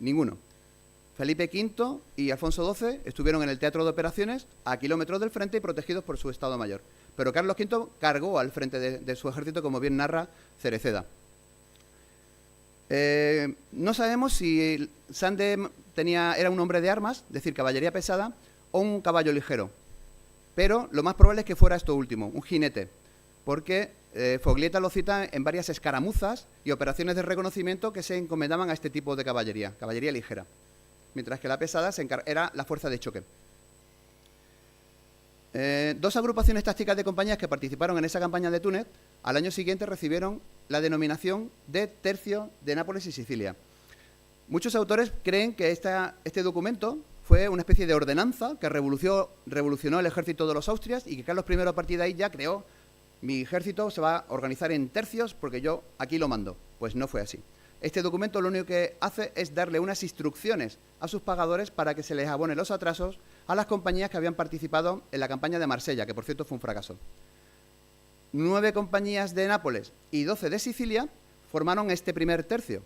B: Ninguno. Felipe V y Alfonso XII estuvieron en el teatro de operaciones a kilómetros del frente y protegidos por su Estado Mayor. Pero Carlos V cargó al frente de su ejército, como bien narra Cereceda. No sabemos si Sande era un hombre de armas, es decir, caballería pesada, o un caballo ligero. Pero lo más probable es que fuera esto último, un jinete, porque Foglietta lo cita en varias escaramuzas y operaciones de reconocimiento que se encomendaban a este tipo de caballería, caballería ligera, mientras que la pesada era la fuerza de choque. Dos agrupaciones tácticas de compañías que participaron en esa campaña de Túnez, al año siguiente recibieron la denominación de Tercio de Nápoles y Sicilia. Muchos autores creen que este documento fue una especie de ordenanza que revolucionó el ejército de los Austrias y que Carlos I a partir de ahí ya creó: mi ejército se va a organizar en tercios porque yo aquí lo mando. Pues no fue así. Este documento lo único que hace es darle unas instrucciones a sus pagadores para que se les abone los atrasos a las compañías que habían participado en la campaña de Marsella, que por cierto fue un fracaso. 9 compañías de Nápoles y 12 de Sicilia formaron este primer tercio.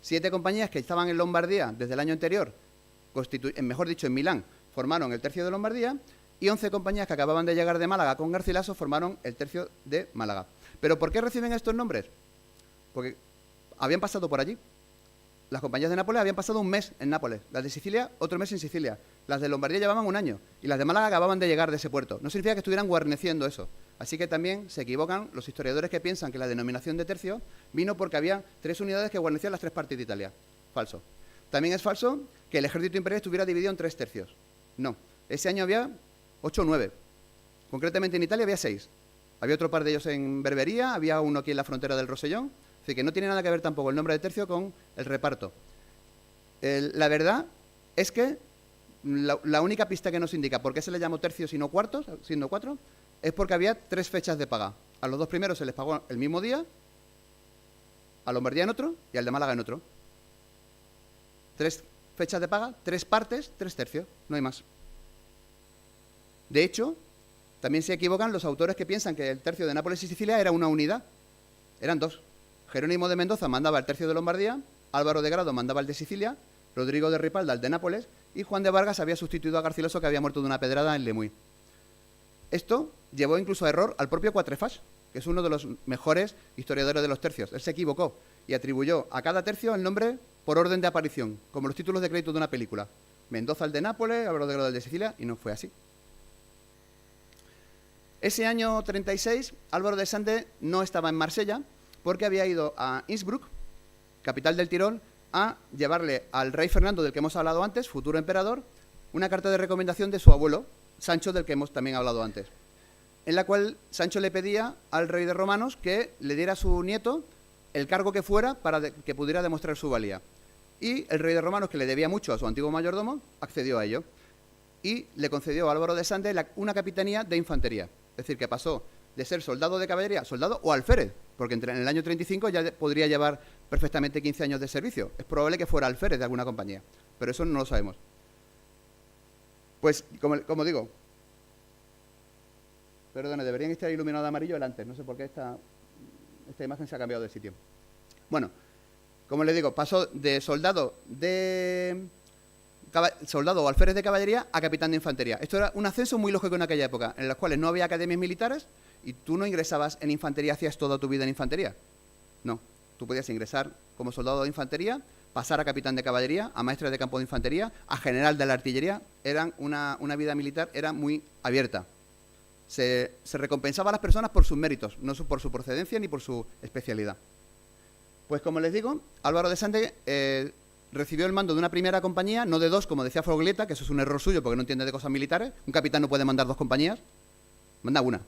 B: 7 compañías que estaban en Lombardía desde el año anterior, mejor dicho, en Milán, formaron el tercio de Lombardía, y 11 compañías que acababan de llegar de Málaga con Garcilaso formaron el tercio de Málaga. ¿Pero por qué reciben estos nombres? Porque habían pasado por allí. Las compañías de Nápoles habían pasado un mes en Nápoles, las de Sicilia otro mes en Sicilia, las de Lombardía llevaban un año y las de Málaga acababan de llegar de ese puerto. No significa que estuvieran guarneciendo eso. Así que también se equivocan los historiadores que piensan que la denominación de tercio vino porque había 3 unidades que guarnecían las 3 partes de Italia. Falso. También es falso que el ejército imperial estuviera dividido en 3 tercios. No. Ese año había 8 o 9. Concretamente en Italia había 6. Había otro par de ellos en Berbería, había uno aquí en la frontera del Rosellón. Así que no tiene nada que ver tampoco el nombre de tercio con el reparto. La verdad es que la única pista que nos indica por qué se le llamó tercios y no cuartos, siendo 4, es porque había 3 fechas de paga. A los 2 primeros se les pagó el mismo día, a Lombardía en otro y al de Málaga en otro. 3 fechas de paga, 3 partes, 3 tercios, no hay más. De hecho, también se equivocan los autores que piensan que el tercio de Nápoles y Sicilia era una unidad. Eran 2. Jerónimo de Mendoza mandaba el tercio de Lombardía, Álvaro de Grado mandaba el de Sicilia, Rodrigo de Ripalda el de Nápoles y Juan de Vargas había sustituido a Garcilaso, que había muerto de una pedrada en Lemuy. Esto llevó incluso a error al propio Quatrefages, que es uno de los mejores historiadores de los tercios. Él se equivocó y atribuyó a cada tercio el nombre por orden de aparición, como los títulos de crédito de una película. Mendoza el de Nápoles, Álvaro de Grado el de Sicilia, y no fue así. Ese año 36, Álvaro de Sande no estaba en Marsella porque había ido a Innsbruck, capital del Tirol, a llevarle al rey Fernando, del que hemos hablado antes, futuro emperador, una carta de recomendación de su abuelo, Sancho, del que hemos también hablado antes, en la cual Sancho le pedía al rey de romanos que le diera a su nieto el cargo que fuera para que pudiera demostrar su valía. Y el rey de romanos, que le debía mucho a su antiguo mayordomo, accedió a ello y le concedió a Álvaro de Sande una capitanía de infantería. Es decir, que pasó de ser soldado de caballería, soldado o alférez, porque en el año 35 ya podría llevar perfectamente 15 años de servicio. Es probable que fuera alférez de alguna compañía, pero eso no lo sabemos. Pues, como digo, perdone, deberían estar iluminados de amarillo delante, no sé por qué esta imagen se ha cambiado de sitio. Bueno, como les digo, pasó de soldado o alférez de caballería a capitán de infantería. Esto era un ascenso muy lógico en aquella época, en las cuales no había academias militares y tú no ingresabas en infantería, hacías toda tu vida en infantería. No, tú podías ingresar como soldado de infantería, pasar a capitán de caballería, a maestre de campo de infantería, a general de la artillería. Eran una vida militar era muy abierta. Se recompensaba a las personas por sus méritos, no por su procedencia ni por su especialidad. Pues como les digo, Álvaro de Sande recibió el mando de una primera compañía, no de 2, como decía Foglietta, que eso es un error suyo porque no entiende de cosas militares. Un capitán no puede mandar 2 compañías, manda una.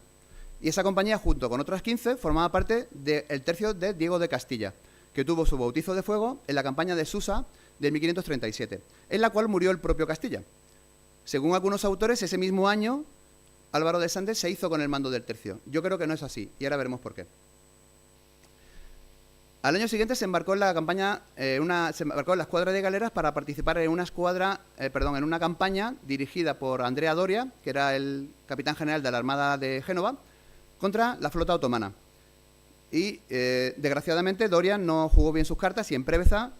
B: Y esa compañía, junto con otras 15, formaba parte del tercio de Diego de Castilla, que tuvo su bautizo de fuego en la campaña de Susa de 1537, en la cual murió el propio Castilla. Según algunos autores, ese mismo año, Álvaro de Sande se hizo con el mando del tercio. Yo creo que no es así, y ahora veremos por qué. Al año siguiente se embarcó en la campaña, se embarcó en la escuadra de galeras para participar en en una campaña dirigida por Andrea Doria, que era el capitán general de la Armada de Génova, contra la flota otomana. Y, desgraciadamente, Doria no jugó bien sus cartas y en Preveza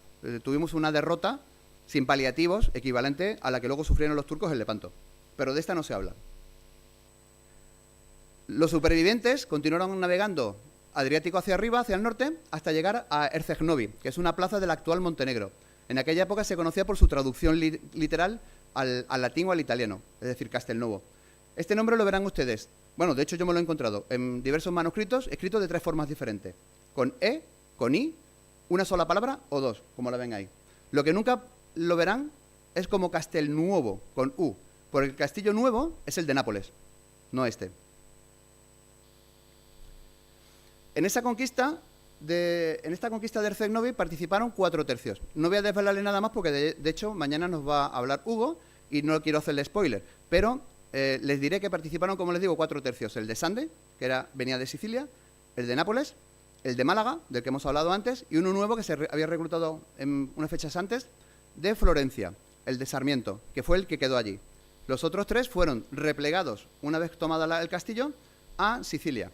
B: tuvimos una derrota sin paliativos, equivalente a la que luego sufrieron los turcos en Lepanto. Pero de esta no se habla. Los supervivientes continuaron navegando Adriático hacia arriba, hacia el norte, hasta llegar a Herceg-Novi, que es una plaza del actual Montenegro. En aquella época se conocía por su traducción literal al latín o al italiano, es decir, Castelnuovo. Este nombre lo verán ustedes. Bueno, de hecho yo me lo he encontrado en diversos manuscritos, escritos de 3 formas diferentes. Con E, con I, una sola palabra o 2, como la ven ahí. Lo que nunca lo verán es como Castelnuovo, con U, porque el Castillo Nuevo es el de Nápoles, no este. En esta conquista de Herceg-Novi participaron 4 tercios. No voy a desvelarle nada más porque, de hecho, mañana nos va a hablar Hugo y no quiero hacerle spoiler. Pero les diré que participaron, como les digo, 4 tercios. El de Sande, que venía de Sicilia, el de Nápoles, el de Málaga, del que hemos hablado antes, y uno nuevo que se había reclutado en unas fechas antes, de Florencia, el de Sarmiento, que fue el que quedó allí. Los otros 3 fueron replegados, una vez tomado el castillo, a Sicilia.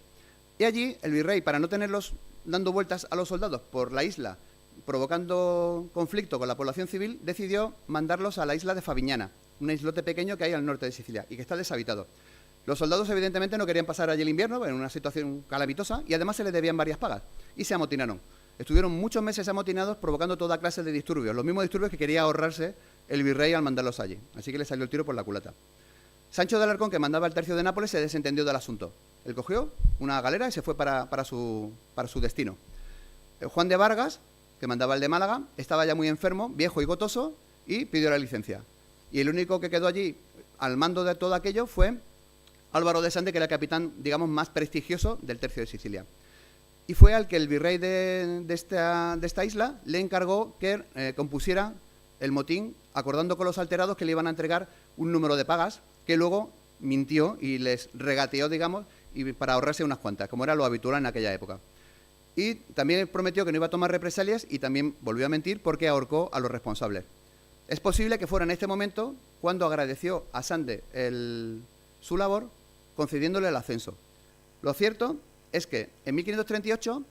B: Y allí el virrey, para no tenerlos dando vueltas a los soldados por la isla, provocando conflicto con la población civil, decidió mandarlos a la isla de Favignana, un islote pequeño que hay al norte de Sicilia y que está deshabitado. Los soldados evidentemente no querían pasar allí el invierno, en una situación calamitosa, y además se les debían varias pagas, y se amotinaron. Estuvieron muchos meses amotinados provocando toda clase de disturbios, los mismos disturbios que quería ahorrarse el virrey al mandarlos allí. Así que le salió el tiro por la culata. Sancho de Alarcón, que mandaba el tercio de Nápoles, se desentendió del asunto. Él cogió una galera y se fue para su destino. Juan de Vargas, que mandaba el de Málaga, estaba ya muy enfermo, viejo y gotoso, y pidió la licencia. Y el único que quedó allí al mando de todo aquello fue Álvaro de Sande, que era el capitán, digamos, más prestigioso del tercio de Sicilia. Y fue al que el virrey de esta isla le encargó que compusiera el motín, acordando con los alterados que le iban a entregar un número de pagas, que luego mintió y les regateó, digamos, y para ahorrarse unas cuantas, como era lo habitual en aquella época. Y también prometió que no iba a tomar represalias y también volvió a mentir porque ahorcó a los responsables. Es posible que fuera en este momento cuando agradeció a Sande su labor, concediéndole el ascenso. Lo cierto es que en 1538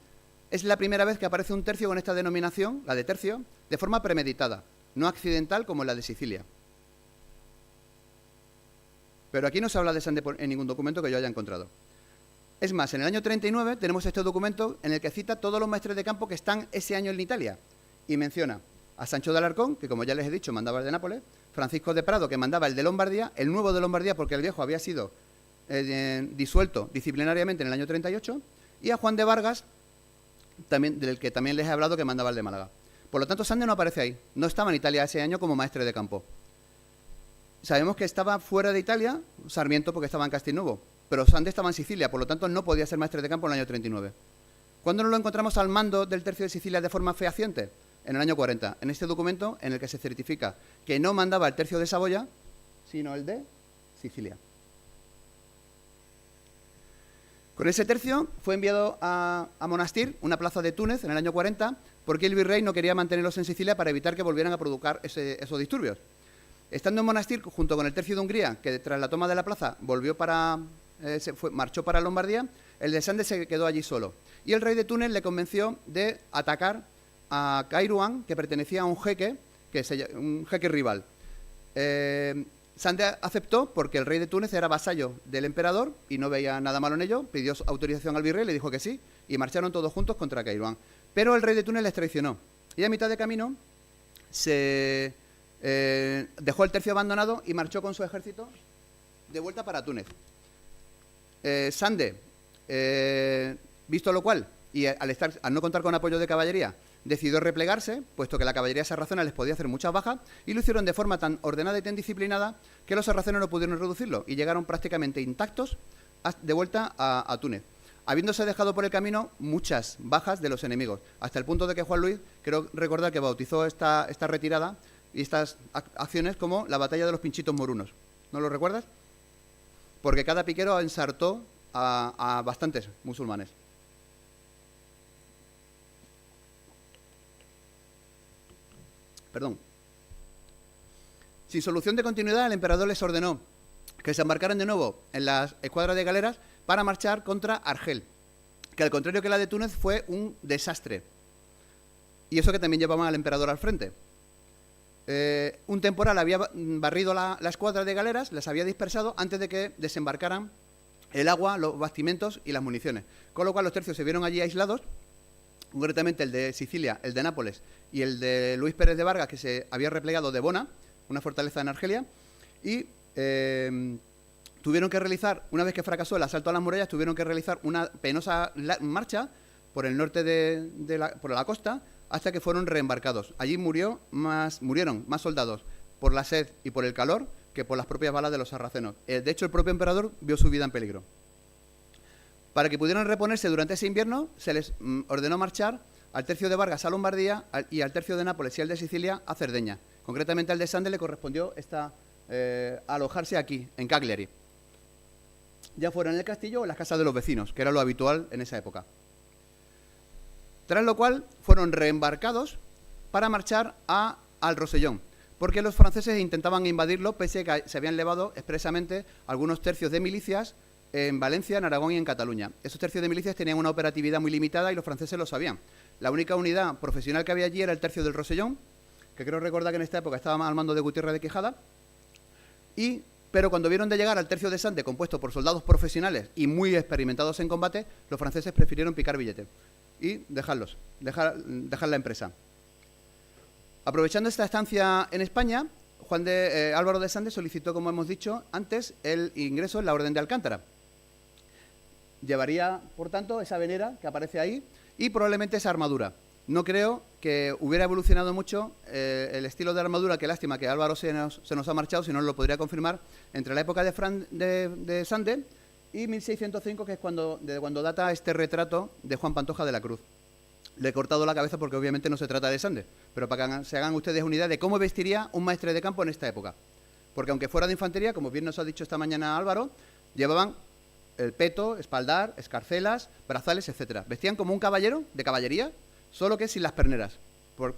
B: es la primera vez que aparece un tercio con esta denominación, la de tercio, de forma premeditada, no accidental como en la de Sicilia. Pero aquí no se habla de Sande en ningún documento que yo haya encontrado. Es más, en el año 39 tenemos este documento en el que cita todos los maestres de campo que están ese año en Italia y menciona a Sancho de Alarcón, que como ya les he dicho mandaba el de Nápoles, Francisco de Prado, que mandaba el de Lombardía, el nuevo de Lombardía porque el viejo había sido disuelto disciplinariamente en el año 38, y a Juan de Vargas, del que también les he hablado, que mandaba el de Málaga. Por lo tanto, Sande no aparece ahí, no estaba en Italia ese año como maestre de campo. Sabemos que estaba fuera de Italia, Sarmiento porque estaba en Castelnuovo, pero Sande estaba en Sicilia, por lo tanto no podía ser maestre de campo en el año 39. ¿Cuándo nos lo encontramos al mando del tercio de Sicilia de forma fehaciente? En el año 40, en este documento en el que se certifica que no mandaba el tercio de Saboya, sino el de Sicilia. Con ese tercio fue enviado a Monastir, una plaza de Túnez, en el año 40, porque el virrey no quería mantenerlos en Sicilia para evitar que volvieran a provocar esos disturbios. Estando en Monastir, junto con el tercio de Hungría, que tras la toma de la plaza marchó para Lombardía, el de Sande se quedó allí solo. Y el rey de Túnez le convenció de atacar a Kairouan, que pertenecía a un jeque rival. Sande aceptó porque el rey de Túnez era vasallo del emperador y no veía nada malo en ello, pidió autorización al virrey, le dijo que sí, y marcharon todos juntos contra Kairouan. Pero el rey de Túnez les traicionó, y a mitad de camino se dejó el tercio abandonado y marchó con su ejército de vuelta para Túnez. Sande, visto lo cual, y al no contar con apoyo de caballería, decidió replegarse, puesto que la caballería sarracena les podía hacer muchas bajas, y lo hicieron de forma tan ordenada y tan disciplinada que los sarracenos no pudieron reducirlo y llegaron prácticamente intactos de vuelta a Túnez, habiéndose dejado por el camino muchas bajas de los enemigos, hasta el punto de que Juan Luis, creo recordar que bautizó esta retirada y estas acciones como la batalla de los pinchitos morunos. ¿No lo recuerdas? Porque cada piquero ensartó a bastantes musulmanes. Perdón. Sin solución de continuidad, el emperador les ordenó que se embarcaran de nuevo en las escuadras de galeras para marchar contra Argel, que al contrario que la de Túnez fue un desastre. Y eso que también llevaban al emperador al frente. Un temporal había barrido la escuadra de galeras, las había dispersado antes de que desembarcaran el agua, los bastimentos y las municiones. Con lo cual los tercios se vieron allí aislados, concretamente el de Sicilia, el de Nápoles y el de Luis Pérez de Vargas, que se había replegado de Bona, una fortaleza en Argelia, y tuvieron que realizar, una vez que fracasó el asalto a las murallas, tuvieron que realizar una penosa marcha por el norte por la costa, hasta que fueron reembarcados. Allí murieron más soldados por la sed y por el calor que por las propias balas de los sarracenos. De hecho, el propio emperador vio su vida en peligro. Para que pudieran reponerse durante ese invierno, se les ordenó marchar al tercio de Vargas a Lombardía y al tercio de Nápoles y al de Sicilia a Cerdeña. Concretamente al de Sande le correspondió alojarse aquí, en Cagliari. Ya fuera en el castillo o en las casas de los vecinos, que era lo habitual en esa época. Tras lo cual fueron reembarcados para marchar al Rosellón, porque los franceses intentaban invadirlo, pese a que se habían levado expresamente algunos tercios de milicias en Valencia, en Aragón y en Cataluña. Esos tercios de milicias tenían una operatividad muy limitada y los franceses lo sabían. La única unidad profesional que había allí era el tercio del Rosellón, que creo recordar que en esta época estaba al mando de Gutiérrez de Quijada, pero cuando vieron de llegar al tercio de Sande, compuesto por soldados profesionales y muy experimentados en combate, los franceses prefirieron picar billete y dejar la empresa. Aprovechando esta estancia en España, Álvaro de Sande solicitó, como hemos dicho antes, el ingreso en la Orden de Alcántara. Llevaría, por tanto, esa venera que aparece ahí y probablemente esa armadura. No creo que hubiera evolucionado mucho el estilo de armadura, que lástima que Álvaro se nos ha marchado, si no lo podría confirmar, entre la época de Sande y 1605, que es de cuando data este retrato de Juan Pantoja de la Cruz. Le he cortado la cabeza porque obviamente no se trata de Sande, pero para que se hagan ustedes una idea de cómo vestiría un maestre de campo en esta época. Porque aunque fuera de infantería, como bien nos ha dicho esta mañana Álvaro, llevaban el peto, espaldar, escarcelas, brazales, etcétera. Vestían como un caballero de caballería, solo que sin las perneras,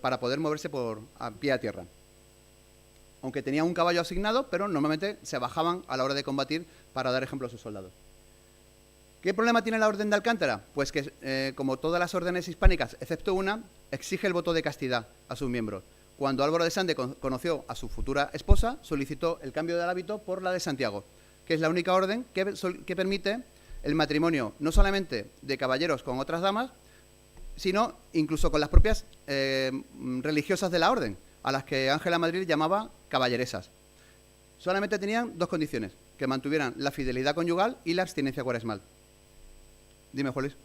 B: para poder moverse a pie a tierra. Aunque tenían un caballo asignado, pero normalmente se bajaban a la hora de combatir para dar ejemplo a sus soldados. ¿Qué problema tiene la Orden de Alcántara? Pues que, como todas las órdenes hispánicas, excepto una, exige el voto de castidad a sus miembros. Cuando Álvaro de Sande conoció a su futura esposa, solicitó el cambio del hábito por la de Santiago, que es la única orden que permite el matrimonio no solamente de caballeros con otras damas, sino incluso con las propias religiosas de la orden, a las que Ángela Madrid llamaba caballeresas. Solamente tenían dos condiciones: que mantuvieran la fidelidad conyugal y la abstinencia cuaresmal. Dime, Juan Luis.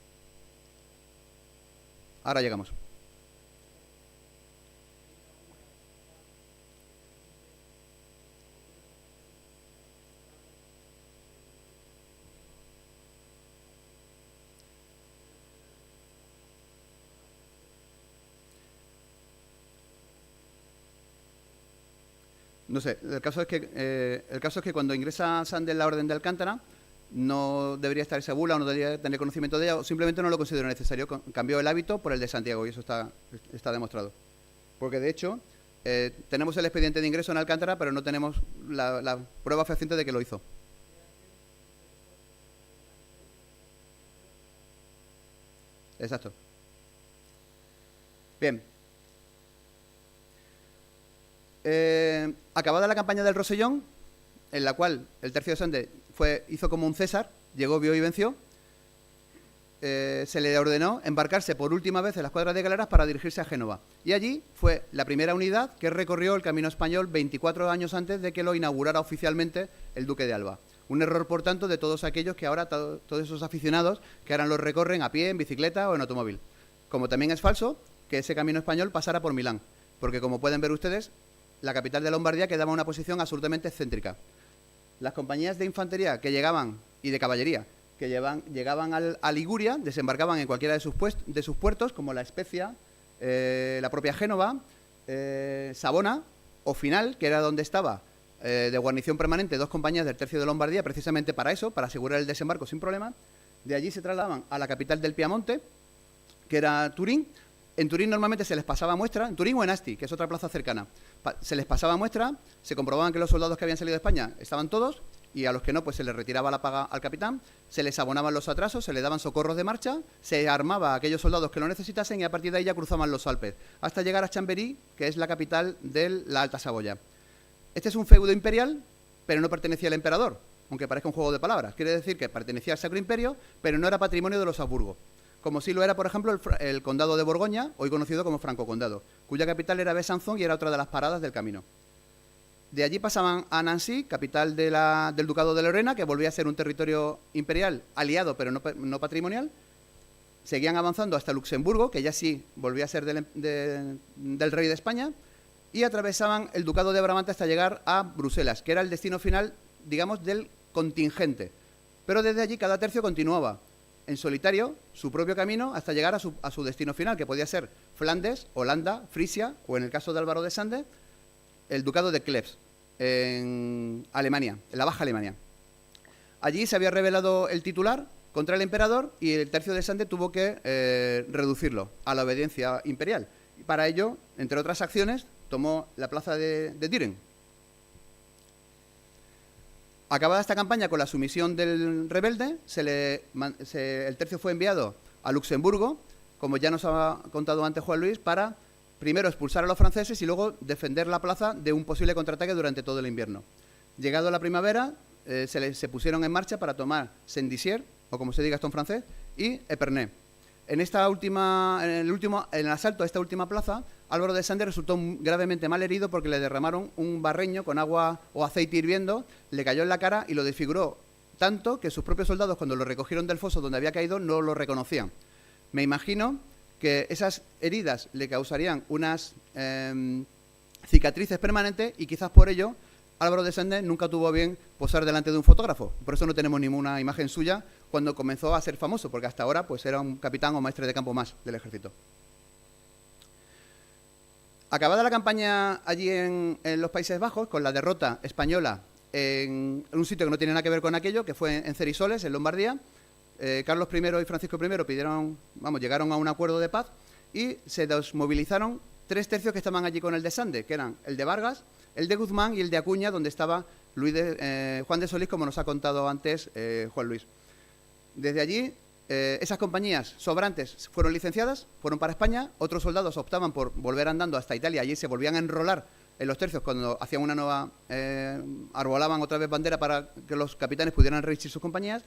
B: Ahora llegamos. No sé, el caso es que cuando ingresa Sande en la Orden de Alcántara, no debería estar esa bula o no debería tener conocimiento de ella, o simplemente no lo consideró necesario. Cambió el hábito por el de Santiago y eso está demostrado. Porque de hecho, tenemos el expediente de ingreso en Alcántara, pero no tenemos la prueba fehaciente de que lo hizo. Exacto. Bien. Acabada la campaña del Rosellón, en la cual el tercio de Sande hizo como un César, llegó, vio y venció, se le ordenó embarcarse por última vez en la escuadra de galeras para dirigirse a Génova. Y allí fue la primera unidad que recorrió el camino español 24 años antes de que lo inaugurara oficialmente el duque de Alba. Un error, por tanto, de todos aquellos que ahora, todos esos aficionados, que ahora los recorren a pie, en bicicleta o en automóvil. Como también es falso que ese camino español pasara por Milán, porque como pueden ver ustedes, la capital de Lombardía quedaba en una posición absolutamente excéntrica. Las compañías de infantería que llegaban, y de caballería, que llegaban a Liguria, desembarcaban en cualquiera de sus puertos, como La Spezia, la propia Génova, Savona o Final, que era donde estaba de guarnición permanente 2 compañías del tercio de Lombardía, precisamente para eso, para asegurar el desembarco sin problema. De allí se trasladaban a la capital del Piamonte, que era Turín, En Turín normalmente se les pasaba muestra, en Turín o en Asti, que es otra plaza cercana, se les pasaba muestra, se comprobaban que los soldados que habían salido de España estaban todos, y a los que no, pues se les retiraba la paga al capitán, se les abonaban los atrasos, se les daban socorros de marcha, se armaba a aquellos soldados que lo necesitasen y a partir de ahí ya cruzaban los Alpes, hasta llegar a Chambéry, que es la capital de la Alta Saboya. Este es un feudo imperial, pero no pertenecía al emperador, aunque parezca un juego de palabras. Quiere decir que pertenecía al Sacro Imperio, pero no era patrimonio de los Habsburgo, como sí lo era, por ejemplo, el condado de Borgoña, hoy conocido como Franco Condado, cuya capital era Besanzón y era otra de las paradas del camino. De allí pasaban a Nancy, capital del Ducado de Lorena, que volvía a ser un territorio imperial aliado, pero no patrimonial. Seguían avanzando hasta Luxemburgo, que ya sí volvía a ser del rey de España, y atravesaban el Ducado de Brabante hasta llegar a Bruselas, que era el destino final, digamos, del contingente. Pero desde allí cada tercio continuaba en solitario su propio camino hasta llegar a su destino final, que podía ser Flandes, Holanda, Frisia o, en el caso de Álvaro de Sande, el Ducado de Klebs, en Alemania, en la Baja Alemania. Allí se había rebelado el titular contra el emperador y el tercio de Sande tuvo que reducirlo a la obediencia imperial. Y para ello, entre otras acciones, tomó la plaza de Düren. Acabada esta campaña con la sumisión del rebelde, el tercio fue enviado a Luxemburgo, como ya nos ha contado antes Juan Luis, para primero expulsar a los franceses y luego defender la plaza de un posible contraataque durante todo el invierno. Llegado la primavera, se pusieron en marcha para tomar Saint-Dizier, o como se diga esto en francés, y Epernay. En el asalto a esta última plaza, Álvaro de Sande resultó gravemente mal herido porque le derramaron un barreño con agua o aceite hirviendo, le cayó en la cara y lo desfiguró tanto que sus propios soldados, cuando lo recogieron del foso donde había caído, no lo reconocían. Me imagino que esas heridas le causarían unas cicatrices permanentes y quizás por ello Álvaro de Sande nunca tuvo bien posar delante de un fotógrafo. Por eso no tenemos ninguna imagen suya cuando comenzó a ser famoso, porque hasta ahora pues era un capitán o maestre de campo más del ejército. Acabada la campaña allí en los Países Bajos, con la derrota española en un sitio que no tiene nada que ver con aquello, que fue en Cerisoles, en Lombardía, Carlos I y Francisco I llegaron a un acuerdo de paz y se desmovilizaron 3 tercios que estaban allí con el de Sande, que eran el de Vargas, el de Guzmán y el de Acuña, donde estaba Juan de Solís, como nos ha contado antes Juan Luis. Desde allí, esas compañías sobrantes fueron licenciadas, fueron para España, otros soldados optaban por volver andando hasta Italia, allí se volvían a enrolar en los tercios cuando hacían una nueva, arbolaban otra vez bandera para que los capitanes pudieran revistir sus compañías,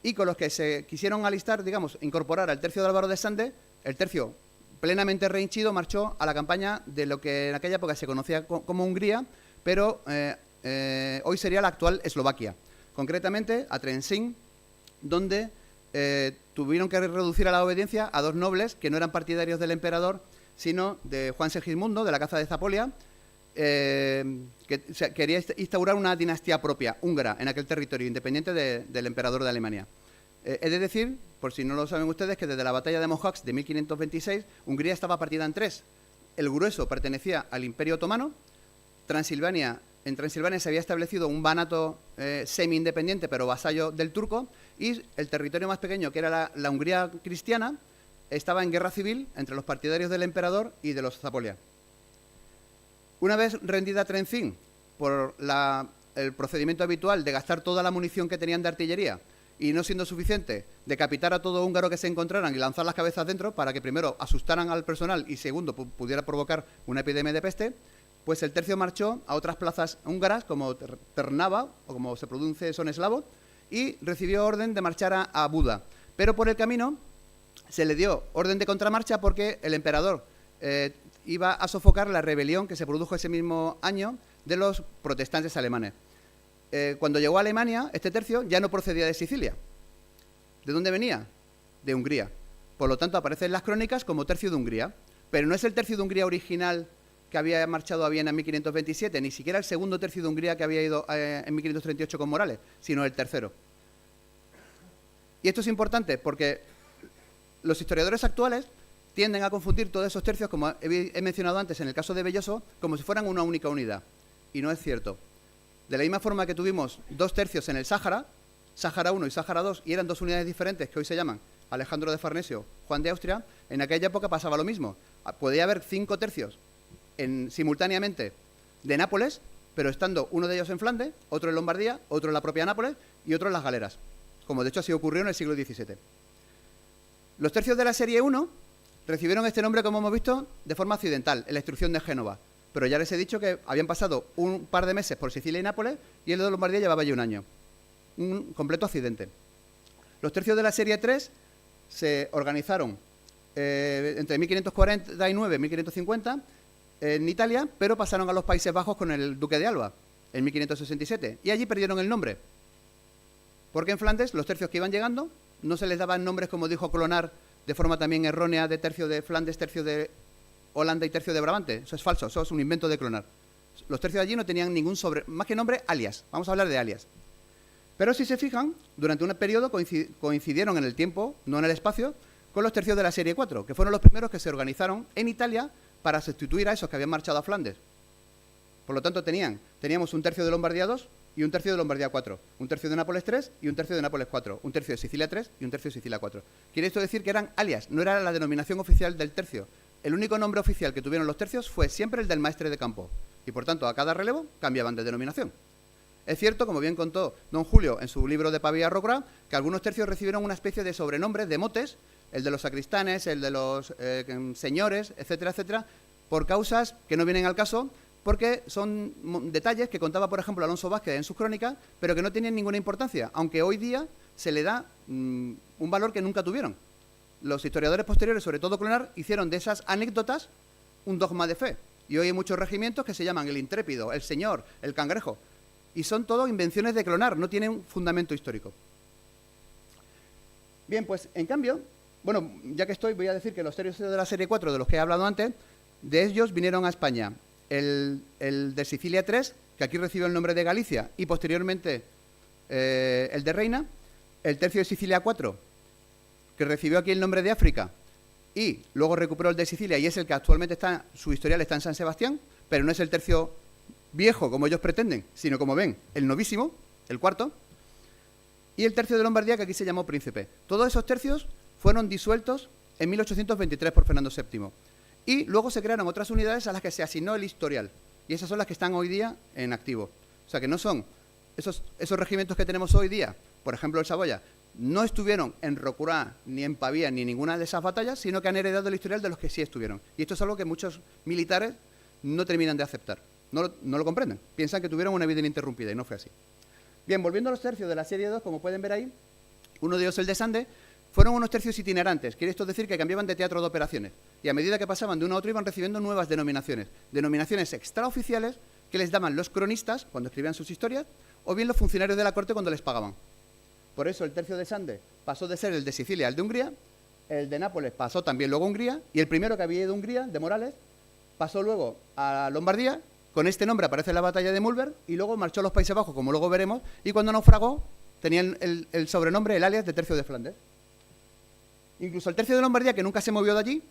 B: y con los que se quisieron alistar, digamos, incorporar al tercio de Álvaro de Sande, el tercio plenamente rehinchido marchó a la campaña de lo que en aquella época se conocía como Hungría, pero hoy sería la actual Eslovaquia, concretamente a Trenčín, donde tuvieron que reducir a la obediencia a 2 nobles que no eran partidarios del emperador, sino de Juan Segismundo, de la Caza de Zapolia, que quería instaurar una dinastía propia, húngara, en aquel territorio, independiente del emperador de Alemania. He de decir, por si no lo saben ustedes, que desde la batalla de Mohacs de 1526, Hungría estaba partida en 3. El grueso pertenecía al Imperio Otomano, en Transilvania se había establecido un banato semi-independiente, pero vasallo del turco, y el territorio más pequeño, que era la Hungría cristiana, estaba en guerra civil entre los partidarios del emperador y de los Zapolia. Una vez rendida Trenčín por el procedimiento habitual de gastar toda la munición que tenían de artillería y no siendo suficiente, decapitar a todo húngaro que se encontraran y lanzar las cabezas dentro para que primero asustaran al personal y segundo pudiera provocar una epidemia de peste, pues el tercio marchó a otras plazas húngaras como Trnava, o como se pronuncia son eslavo, y recibió orden de marchar a Buda. Pero por el camino se le dio orden de contramarcha porque el emperador iba a sofocar la rebelión que se produjo ese mismo año de los protestantes alemanes. Cuando llegó a Alemania, este tercio ya no procedía de Sicilia. ¿De dónde venía? De Hungría. Por lo tanto, aparece en las crónicas como tercio de Hungría. Pero no es el tercio de Hungría original que había marchado a Viena en 1527, ni siquiera el segundo tercio de Hungría que había ido en 1538 con Morales, sino el tercero. Y esto es importante porque los historiadores actuales tienden a confundir todos esos tercios, como he mencionado antes en el caso de Belloso, como si fueran una única unidad. Y no es cierto. De la misma forma que tuvimos 2 tercios en el Sáhara, Sáhara 1 y Sáhara 2, y eran 2 unidades diferentes que hoy se llaman Alejandro de Farnesio, Juan de Austria, en aquella época pasaba lo mismo. Podía haber 5 tercios simultáneamente de Nápoles, pero estando uno de ellos en Flandes, otro en Lombardía, otro en la propia Nápoles y otro en las Galeras, como de hecho así ocurrió en el siglo XVII. Los tercios de la serie 1 recibieron este nombre, como hemos visto, de forma accidental, en la instrucción de Génova, pero ya les he dicho que habían pasado un par de meses por Sicilia y Nápoles y el de Lombardía llevaba ya un año. Un completo accidente. Los tercios de la serie 3 se organizaron entre 1549 y 1550 en Italia, pero pasaron a los Países Bajos con el duque de Alba en 1567 y allí perdieron el nombre, porque en Flandes los tercios que iban llegando no se les daban nombres, como dijo Clonar, de forma también errónea, de tercio de Flandes, tercio de Holanda y tercio de Brabante. Eso es falso, eso es un invento de Clonar. Los tercios de allí no tenían ningún más que nombre, alias. Vamos a hablar de alias. Pero si se fijan, durante un periodo coincidieron en el tiempo, no en el espacio, con los tercios de la serie 4, que fueron los primeros que se organizaron en Italia para sustituir a esos que habían marchado a Flandes. Por lo tanto, teníamos un tercio de Lombardía 2 y un tercio de Lombardía 4, un tercio de Nápoles 3 y un tercio de Nápoles 4, un tercio de Sicilia 3 y un tercio de Sicilia 4. Quiere esto decir que eran alias, no era la denominación oficial del tercio. El único nombre oficial que tuvieron los tercios fue siempre el del maestre de campo, y por tanto a cada relevo cambiaban de denominación. Es cierto, como bien contó don Julio en su libro de Pavía Rocroi, que algunos tercios recibieron una especie de sobrenombres, de motes, el de los sacristanes, el de los señores, etcétera, etcétera, por causas que no vienen al caso, porque son detalles que contaba, por ejemplo, Alonso Vázquez en sus crónicas, pero que no tienen ninguna importancia, aunque hoy día se le da un valor que nunca tuvieron. Los historiadores posteriores, sobre todo Clonar, hicieron de esas anécdotas un dogma de fe. Y hoy hay muchos regimientos que se llaman el intrépido, el señor, el cangrejo. Y son todo invenciones de Clonar, no tienen fundamento histórico. Bien, pues en cambio, bueno, ya que estoy, voy a decir que los tercios de la serie 4, de los que he hablado antes, de ellos vinieron a España el de Sicilia 3, que aquí recibió el nombre de Galicia, y posteriormente el de Reina, el tercio de Sicilia 4, que recibió aquí el nombre de África, y luego recuperó el de Sicilia, y es el que actualmente está, su historial está en San Sebastián, pero no es el tercio viejo, como ellos pretenden, sino, como ven, el novísimo, el cuarto, y el tercio de Lombardía, que aquí se llamó Príncipe. Todos esos tercios fueron disueltos en 1823 por Fernando VII. Y luego se crearon otras unidades a las que se asignó el historial. Y esas son las que están hoy día en activo. O sea, que no son esos regimientos que tenemos hoy día, por ejemplo el Saboya, no estuvieron en Rocroi, ni en Pavía, ni en ninguna de esas batallas, sino que han heredado el historial de los que sí estuvieron. Y esto es algo que muchos militares no terminan de aceptar. No lo comprenden. Piensan que tuvieron una vida ininterrumpida y no fue así. Bien, volviendo a los tercios de la serie 2, como pueden ver ahí, uno de ellos, el de Sande, fueron unos tercios itinerantes. Quiere esto decir que cambiaban de teatro de operaciones. Y a medida que pasaban de uno a otro iban recibiendo nuevas denominaciones. Denominaciones extraoficiales que les daban los cronistas cuando escribían sus historias o bien los funcionarios de la corte cuando les pagaban. Por eso el tercio de Sande pasó de ser el de Sicilia al de Hungría, el de Nápoles pasó también luego a Hungría y el primero que había ido a Hungría, de Morales, pasó luego a Lombardía. Con este nombre aparece en la batalla de Mulberg y luego marchó a los Países Bajos, como luego veremos, y cuando naufragó tenía el sobrenombre, el alias de tercio de Flandes. Incluso el tercio de Lombardía, que nunca se movió de allí,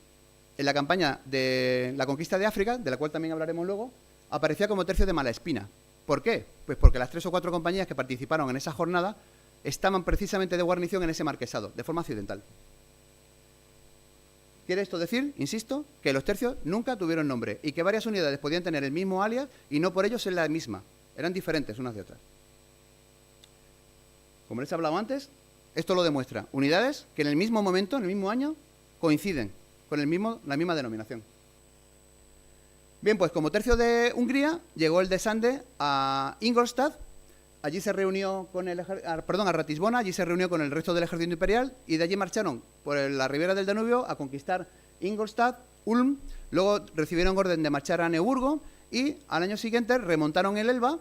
B: en la campaña de la conquista de África, de la cual también hablaremos luego, aparecía como tercio de Malaspina. ¿Por qué? Pues porque las 3 o 4 compañías que participaron en esa jornada estaban precisamente de guarnición en ese marquesado, de forma accidental. Quiere esto decir, insisto, que los tercios nunca tuvieron nombre y que varias unidades podían tener el mismo alias y no por ello ser la misma. Eran diferentes unas de otras. Como les he hablado antes, esto lo demuestra. Unidades que en el mismo momento, en el mismo año, coinciden con la misma denominación. Bien, pues como tercio de Hungría, llegó el de Sande a Ingolstadt. Allí se reunió con a Ratisbona, allí se reunió con el resto del ejército imperial y de allí marcharon por la ribera del Danubio a conquistar Ingolstadt, Ulm, luego recibieron orden de marchar a Neuburgo y al año siguiente remontaron el Elba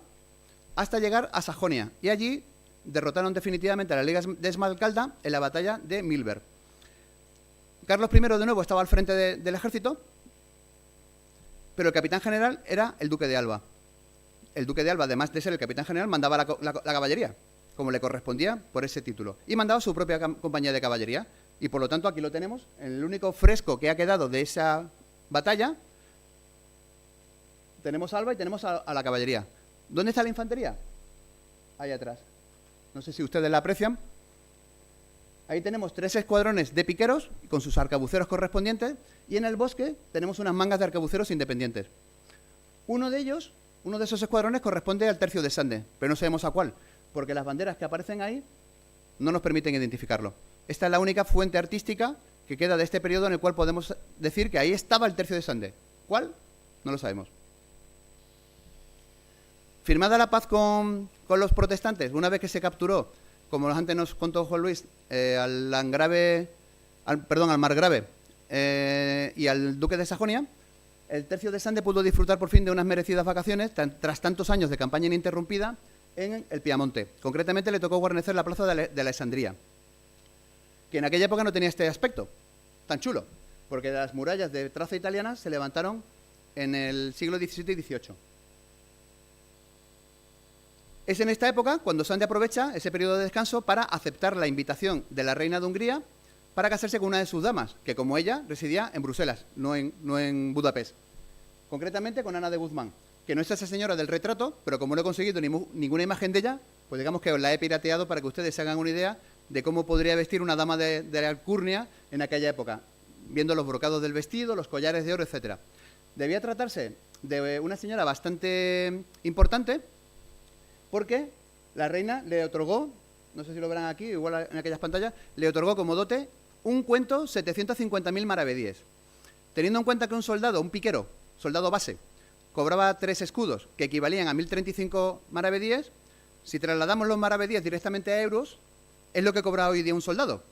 B: hasta llegar a Sajonia y allí derrotaron definitivamente a la Liga de Esmalcalda en la batalla de Milberg. Carlos I de nuevo estaba al frente del ejército, pero el capitán general era el duque de Alba. El duque de Alba, además de ser el capitán general, mandaba la caballería, como le correspondía por ese título. Y mandaba su propia compañía de caballería. Y por lo tanto, aquí lo tenemos, en el único fresco que ha quedado de esa batalla, tenemos a Alba y tenemos a la caballería. ¿Dónde está la infantería? Ahí atrás. No sé si ustedes la aprecian. Ahí tenemos 3 escuadrones de piqueros con sus arcabuceros correspondientes y en el bosque tenemos unas mangas de arcabuceros independientes. Uno de esos escuadrones corresponde al tercio de Sande, pero no sabemos a cuál, porque las banderas que aparecen ahí no nos permiten identificarlo. Esta es la única fuente artística que queda de este periodo en el cual podemos decir que ahí estaba el tercio de Sande. ¿Cuál? No lo sabemos. Firmada la paz con los protestantes, una vez que se capturó, como antes nos contó Juan Luis, al margrave y al duque de Sajonia, el tercio de Sande pudo disfrutar por fin de unas merecidas vacaciones tras tantos años de campaña ininterrumpida en el Piamonte. Concretamente le tocó guarnecer la plaza de Alessandría, que en aquella época no tenía este aspecto tan chulo, porque las murallas de traza italiana se levantaron en el siglo XVII y XVIII. Es en esta época cuando Sande aprovecha ese periodo de descanso para aceptar la invitación de la reina de Hungría para casarse con una de sus damas, que como ella residía en Bruselas, no en Budapest. Concretamente con Ana de Guzmán, que no es esa señora del retrato, pero como no he conseguido ninguna imagen de ella, pues digamos que os la he pirateado para que ustedes se hagan una idea de cómo podría vestir una dama de la alcurnia en aquella época, viendo los brocados del vestido, los collares de oro, etc. Debía tratarse de una señora bastante importante, porque la reina le otorgó, no sé si lo verán aquí, igual en aquellas pantallas, le otorgó como dote un cuento 750.000 maravedíes. Teniendo en cuenta que un soldado, un piquero, soldado base, cobraba 3 escudos, que equivalían a 1.035 maravedíes, si trasladamos los maravedíes directamente a euros, es lo que cobra hoy día un soldado,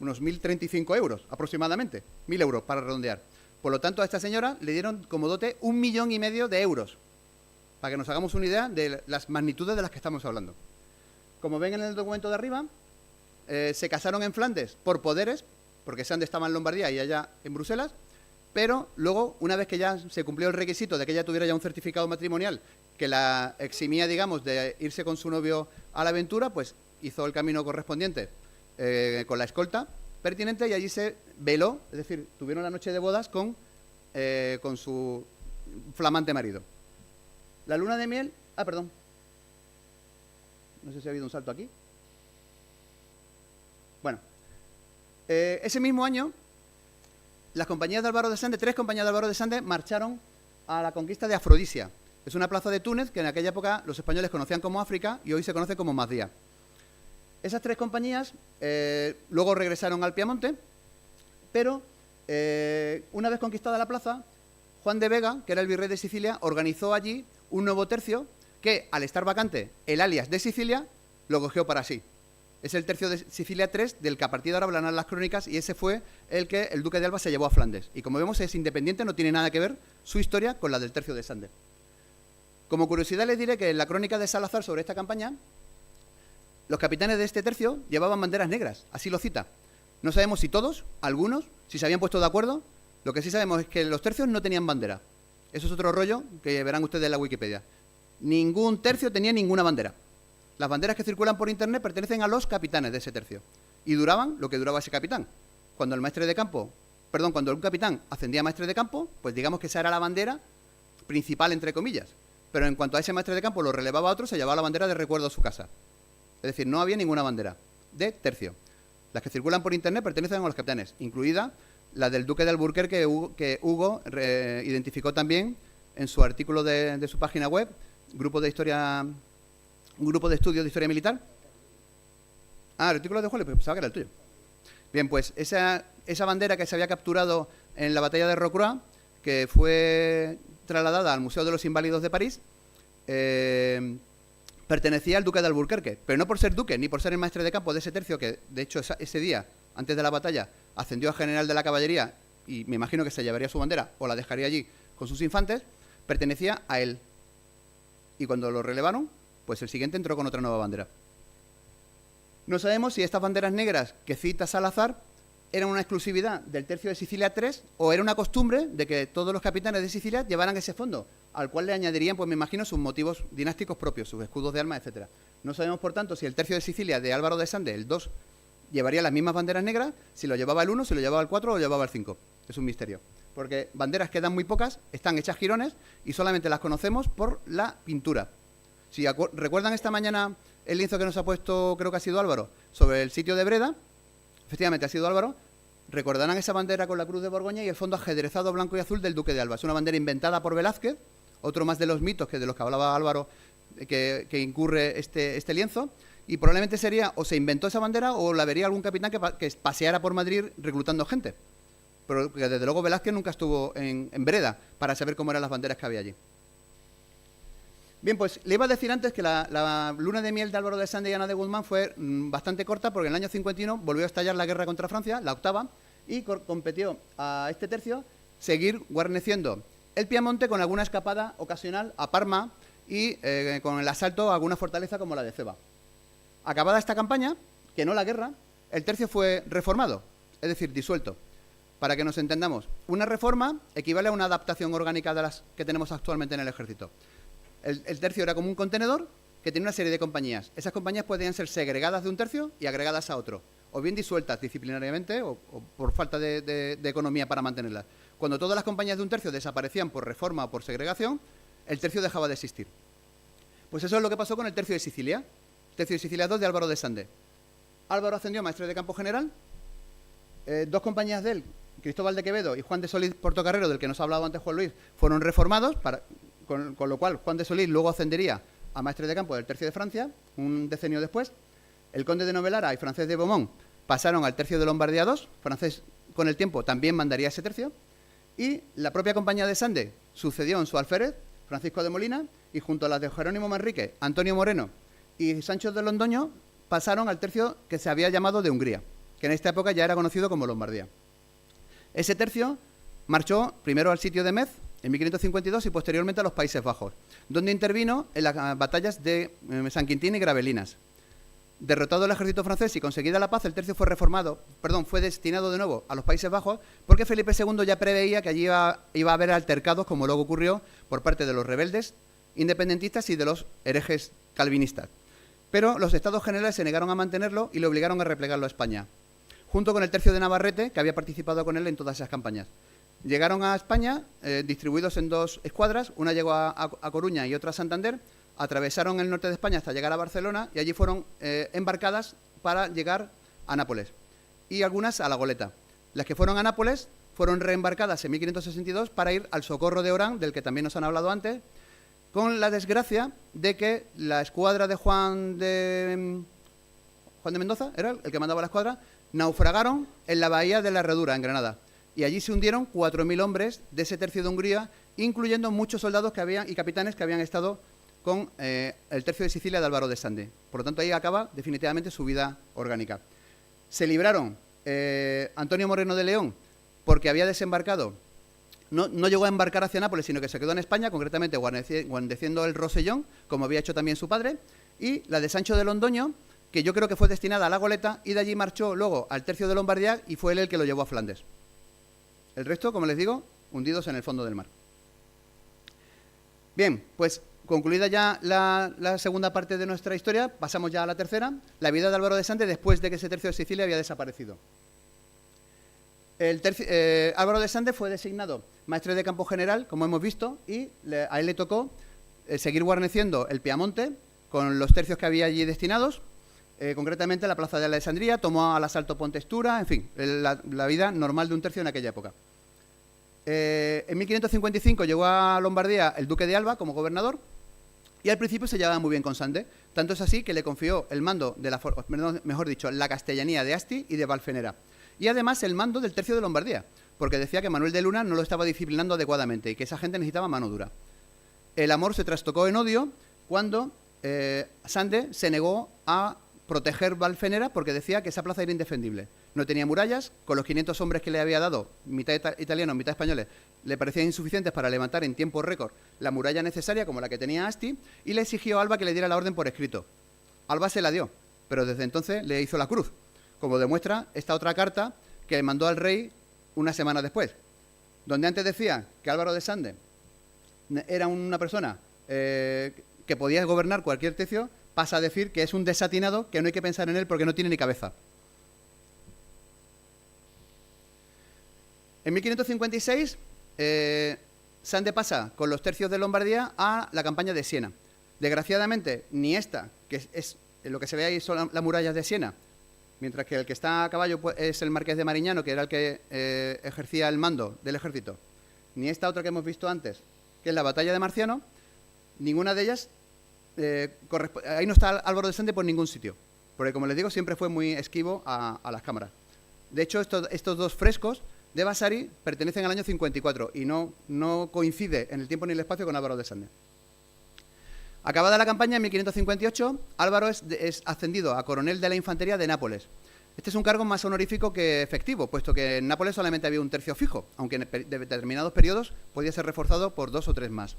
B: unos 1.035 euros aproximadamente, 1.000 euros para redondear. Por lo tanto, a esta señora le dieron como dote 1,5 millones de euros, para que nos hagamos una idea de las magnitudes de las que estamos hablando. Como ven en el documento de arriba, se casaron en Flandes por poderes, porque Sande estaba en Lombardía y allá en Bruselas, pero luego, una vez que ya se cumplió el requisito de que ella tuviera ya un certificado matrimonial que la eximía, digamos, de irse con su novio a la aventura, pues hizo el camino correspondiente con la escolta pertinente y allí se veló, es decir, tuvieron la noche de bodas con su flamante marido. La luna de miel... perdón. No sé si ha habido un salto aquí. Bueno. Ese mismo año, las compañías de Álvaro de Sande, 3 compañías de Álvaro de Sande, marcharon a la conquista de Afrodisia. Es una plaza de Túnez que en aquella época los españoles conocían como África y hoy se conoce como Mazdía. Esas 3 compañías luego regresaron al Piamonte, pero una vez conquistada la plaza, Juan de Vega, que era el virrey de Sicilia, organizó allí un nuevo tercio que, al estar vacante el alias de Sicilia, lo cogió para sí. Es el tercio de Sicilia III, del que a partir de ahora hablan las crónicas, y ese fue el que el duque de Alba se llevó a Flandes. Y como vemos es independiente, no tiene nada que ver su historia con la del tercio de Sande. Como curiosidad les diré que en la crónica de Salazar sobre esta campaña, los capitanes de este tercio llevaban banderas negras, así lo cita. No sabemos si todos, algunos, si se habían puesto de acuerdo. Lo que sí sabemos es que los tercios no tenían bandera. Eso es otro rollo que verán ustedes en la Wikipedia. Ningún tercio tenía ninguna bandera. Las banderas que circulan por internet pertenecen a los capitanes de ese tercio. Y duraban lo que duraba ese capitán. Cuando un capitán ascendía a maestre de campo, pues digamos que esa era la bandera principal, entre comillas. Pero en cuanto a ese maestre de campo lo relevaba a otro, se llevaba la bandera de recuerdo a su casa. Es decir, no había ninguna bandera de tercio. Las que circulan por internet pertenecen a los capitanes, incluida la del duque de Alburquerque, que Hugo identificó también en su artículo de su página web, un grupo de estudios de historia militar. El artículo de Julio, pues pensaba que era el tuyo. Bien, pues esa bandera que se había capturado en la batalla de Rocroi, que fue trasladada al Museo de los Inválidos de París, pertenecía al duque de Alburquerque, pero no por ser duque, ni por ser el maestre de campo de ese tercio, que de hecho ese día, antes de la batalla, ascendió a general de la caballería y me imagino que se llevaría su bandera o la dejaría allí con sus infantes, pertenecía a él. Y cuando lo relevaron, pues el siguiente entró con otra nueva bandera. No sabemos si estas banderas negras que cita Salazar eran una exclusividad del tercio de Sicilia III o era una costumbre de que todos los capitanes de Sicilia llevaran ese fondo, al cual le añadirían, pues me imagino, sus motivos dinásticos propios, sus escudos de armas, etc. No sabemos, por tanto, si el tercio de Sicilia de Álvaro de Sande, el 2, llevaría las mismas banderas negras, si lo llevaba el 1, si lo llevaba el 4 o lo llevaba el 5. Es un misterio. Porque banderas quedan muy pocas, están hechas jirones y solamente las conocemos por la pintura. Si recuerdan esta mañana el lienzo que nos ha puesto, creo que ha sido Álvaro, sobre el sitio de Breda, Efectivamente, ha sido Álvaro. Recordarán esa bandera con la cruz de Borgoña y el fondo ajedrezado blanco y azul del duque de Alba. Es una bandera inventada por Velázquez, otro más de los mitos de los que hablaba Álvaro, que incurre este lienzo, y probablemente sería, o se inventó esa bandera, o la vería algún capitán que paseara por Madrid reclutando gente. Pero que desde luego Velázquez nunca estuvo en Breda para saber cómo eran las banderas que había allí. Bien, pues le iba a decir antes que la luna de miel de Álvaro de Sande y Ana de Guzmán fue bastante corta, porque en el año 51 volvió a estallar la guerra contra Francia, la octava, y competió a este tercio seguir guarneciendo el Piamonte con alguna escapada ocasional a Parma y con el asalto a alguna fortaleza como la de Ceba. Acabada esta campaña, que no la guerra, el tercio fue reformado, es decir, disuelto. Para que nos entendamos, una reforma equivale a una adaptación orgánica de las que tenemos actualmente en el ejército. El tercio era como un contenedor que tenía una serie de compañías. Esas compañías podían ser segregadas de un tercio y agregadas a otro, o bien disueltas disciplinariamente o por falta de economía para mantenerlas. Cuando todas las compañías de un tercio desaparecían por reforma o por segregación, el tercio dejaba de existir. Pues eso es lo que pasó con el tercio de Sicilia. El tercio de Sicilia II de Álvaro de Sande. Álvaro ascendió a maestre de campo general. Dos compañías de él, Cristóbal de Quevedo y Juan de Solís Portocarrero, del que nos ha hablado antes Juan Luis, fueron reformados, con lo cual Juan de Solís luego ascendería a maestre de campo del tercio de Francia, un decenio después. El conde de Novelara y Francés de Beaumont pasaron al tercio de Lombardía II. Francés, con el tiempo, también mandaría ese tercio. Y la propia compañía de Sande sucedió en su alférez, Francisco de Molina, y junto a las de Jerónimo Manrique, Antonio Moreno y Sancho de Londoño, pasaron al tercio que se había llamado de Hungría, que en esta época ya era conocido como Lombardía. Ese tercio marchó primero al sitio de Metz en 1552 y posteriormente a los Países Bajos, donde intervino en las batallas de San Quintín y Gravelinas. Derrotado el ejército francés y conseguida la paz, el tercio fue destinado de nuevo a los Países Bajos, porque Felipe II ya preveía que allí iba a haber altercados, como luego ocurrió, por parte de los rebeldes independentistas y de los herejes calvinistas. Pero los Estados Generales se negaron a mantenerlo y le obligaron a replegarlo a España, junto con el tercio de Navarrete, que había participado con él en todas esas campañas. Llegaron a España distribuidos en dos escuadras, una llegó a Coruña y otra a Santander, atravesaron el norte de España hasta llegar a Barcelona y allí fueron embarcadas para llegar a Nápoles, y algunas a La Goleta. Las que fueron a Nápoles fueron reembarcadas en 1562 para ir al Socorro de Orán, del que también nos han hablado antes, con la desgracia de que la escuadra de Juan de Mendoza, era el que mandaba la escuadra, naufragaron en la bahía de la Herradura, en Granada. Y allí se hundieron 4.000 hombres de ese tercio de Hungría, incluyendo muchos soldados y capitanes que habían estado con el tercio de Sicilia de Álvaro de Sande. Por lo tanto, ahí acaba definitivamente su vida orgánica. Se libraron Antonio Moreno de León, porque había desembarcado, no llegó a embarcar hacia Nápoles, sino que se quedó en España, concretamente guarneciendo el Rosellón, como había hecho también su padre, y la de Sancho de Londoño, que yo creo que fue destinada a La Goleta, y de allí marchó luego al tercio de Lombardía y fue él el que lo llevó a Flandes. El resto, como les digo, hundidos en el fondo del mar. Bien, pues concluida ya la segunda parte de nuestra historia, pasamos ya a la tercera, la vida de Álvaro de Sande después de que ese tercio de Sicilia había desaparecido. Álvaro de Sande fue designado maestre de campo general, como hemos visto, y a él le tocó seguir guarneciendo el Piamonte con los tercios que había allí destinados, concretamente la plaza de Alessandría, tomó al asalto Pontestura, en fin, la vida normal de un tercio en aquella época. En 1555 llegó a Lombardía el duque de Alba como gobernador y al principio se llevaba muy bien con Sande, tanto es así que le confió el mando de la castellanía de Asti y de Valfenera, y además el mando del tercio de Lombardía, porque decía que Manuel de Luna no lo estaba disciplinando adecuadamente y que esa gente necesitaba mano dura. El amor se trastocó en odio cuando Sande se negó a proteger Valfenera porque decía que esa plaza era indefendible. No tenía murallas, con los 500 hombres que le había dado, mitad italianos, mitad españoles, le parecían insuficientes para levantar en tiempo récord la muralla necesaria como la que tenía Asti, y le exigió a Alba que le diera la orden por escrito. Alba se la dio, pero desde entonces le hizo la cruz, como demuestra esta otra carta que mandó al rey una semana después, donde antes decía que Álvaro de Sande era una persona que podía gobernar cualquier tercio, pasa a decir que es un desatinado, que no hay que pensar en él porque no tiene ni cabeza. En 1556, Sande pasa con los tercios de Lombardía a la campaña de Siena. Desgraciadamente, ni esta, que es lo que se ve ahí son las murallas de Siena, mientras que el que está a caballo pues, es el marqués de Mariñano, que era el que ejercía el mando del ejército, ni esta otra que hemos visto antes, que es la batalla de Marciano, ninguna de ellas, ahí no está Álvaro de Sande por ningún sitio, porque como les digo, siempre fue muy esquivo a las cámaras. De hecho, estos dos frescos de Vasari pertenecen al año 54 y no coincide en el tiempo ni el espacio con Álvaro de Sande. Acabada la campaña, en 1558, Álvaro es ascendido a coronel de la infantería de Nápoles. Este es un cargo más honorífico que efectivo, puesto que en Nápoles solamente había un tercio fijo, aunque en determinados periodos podía ser reforzado por 2 o 3 más.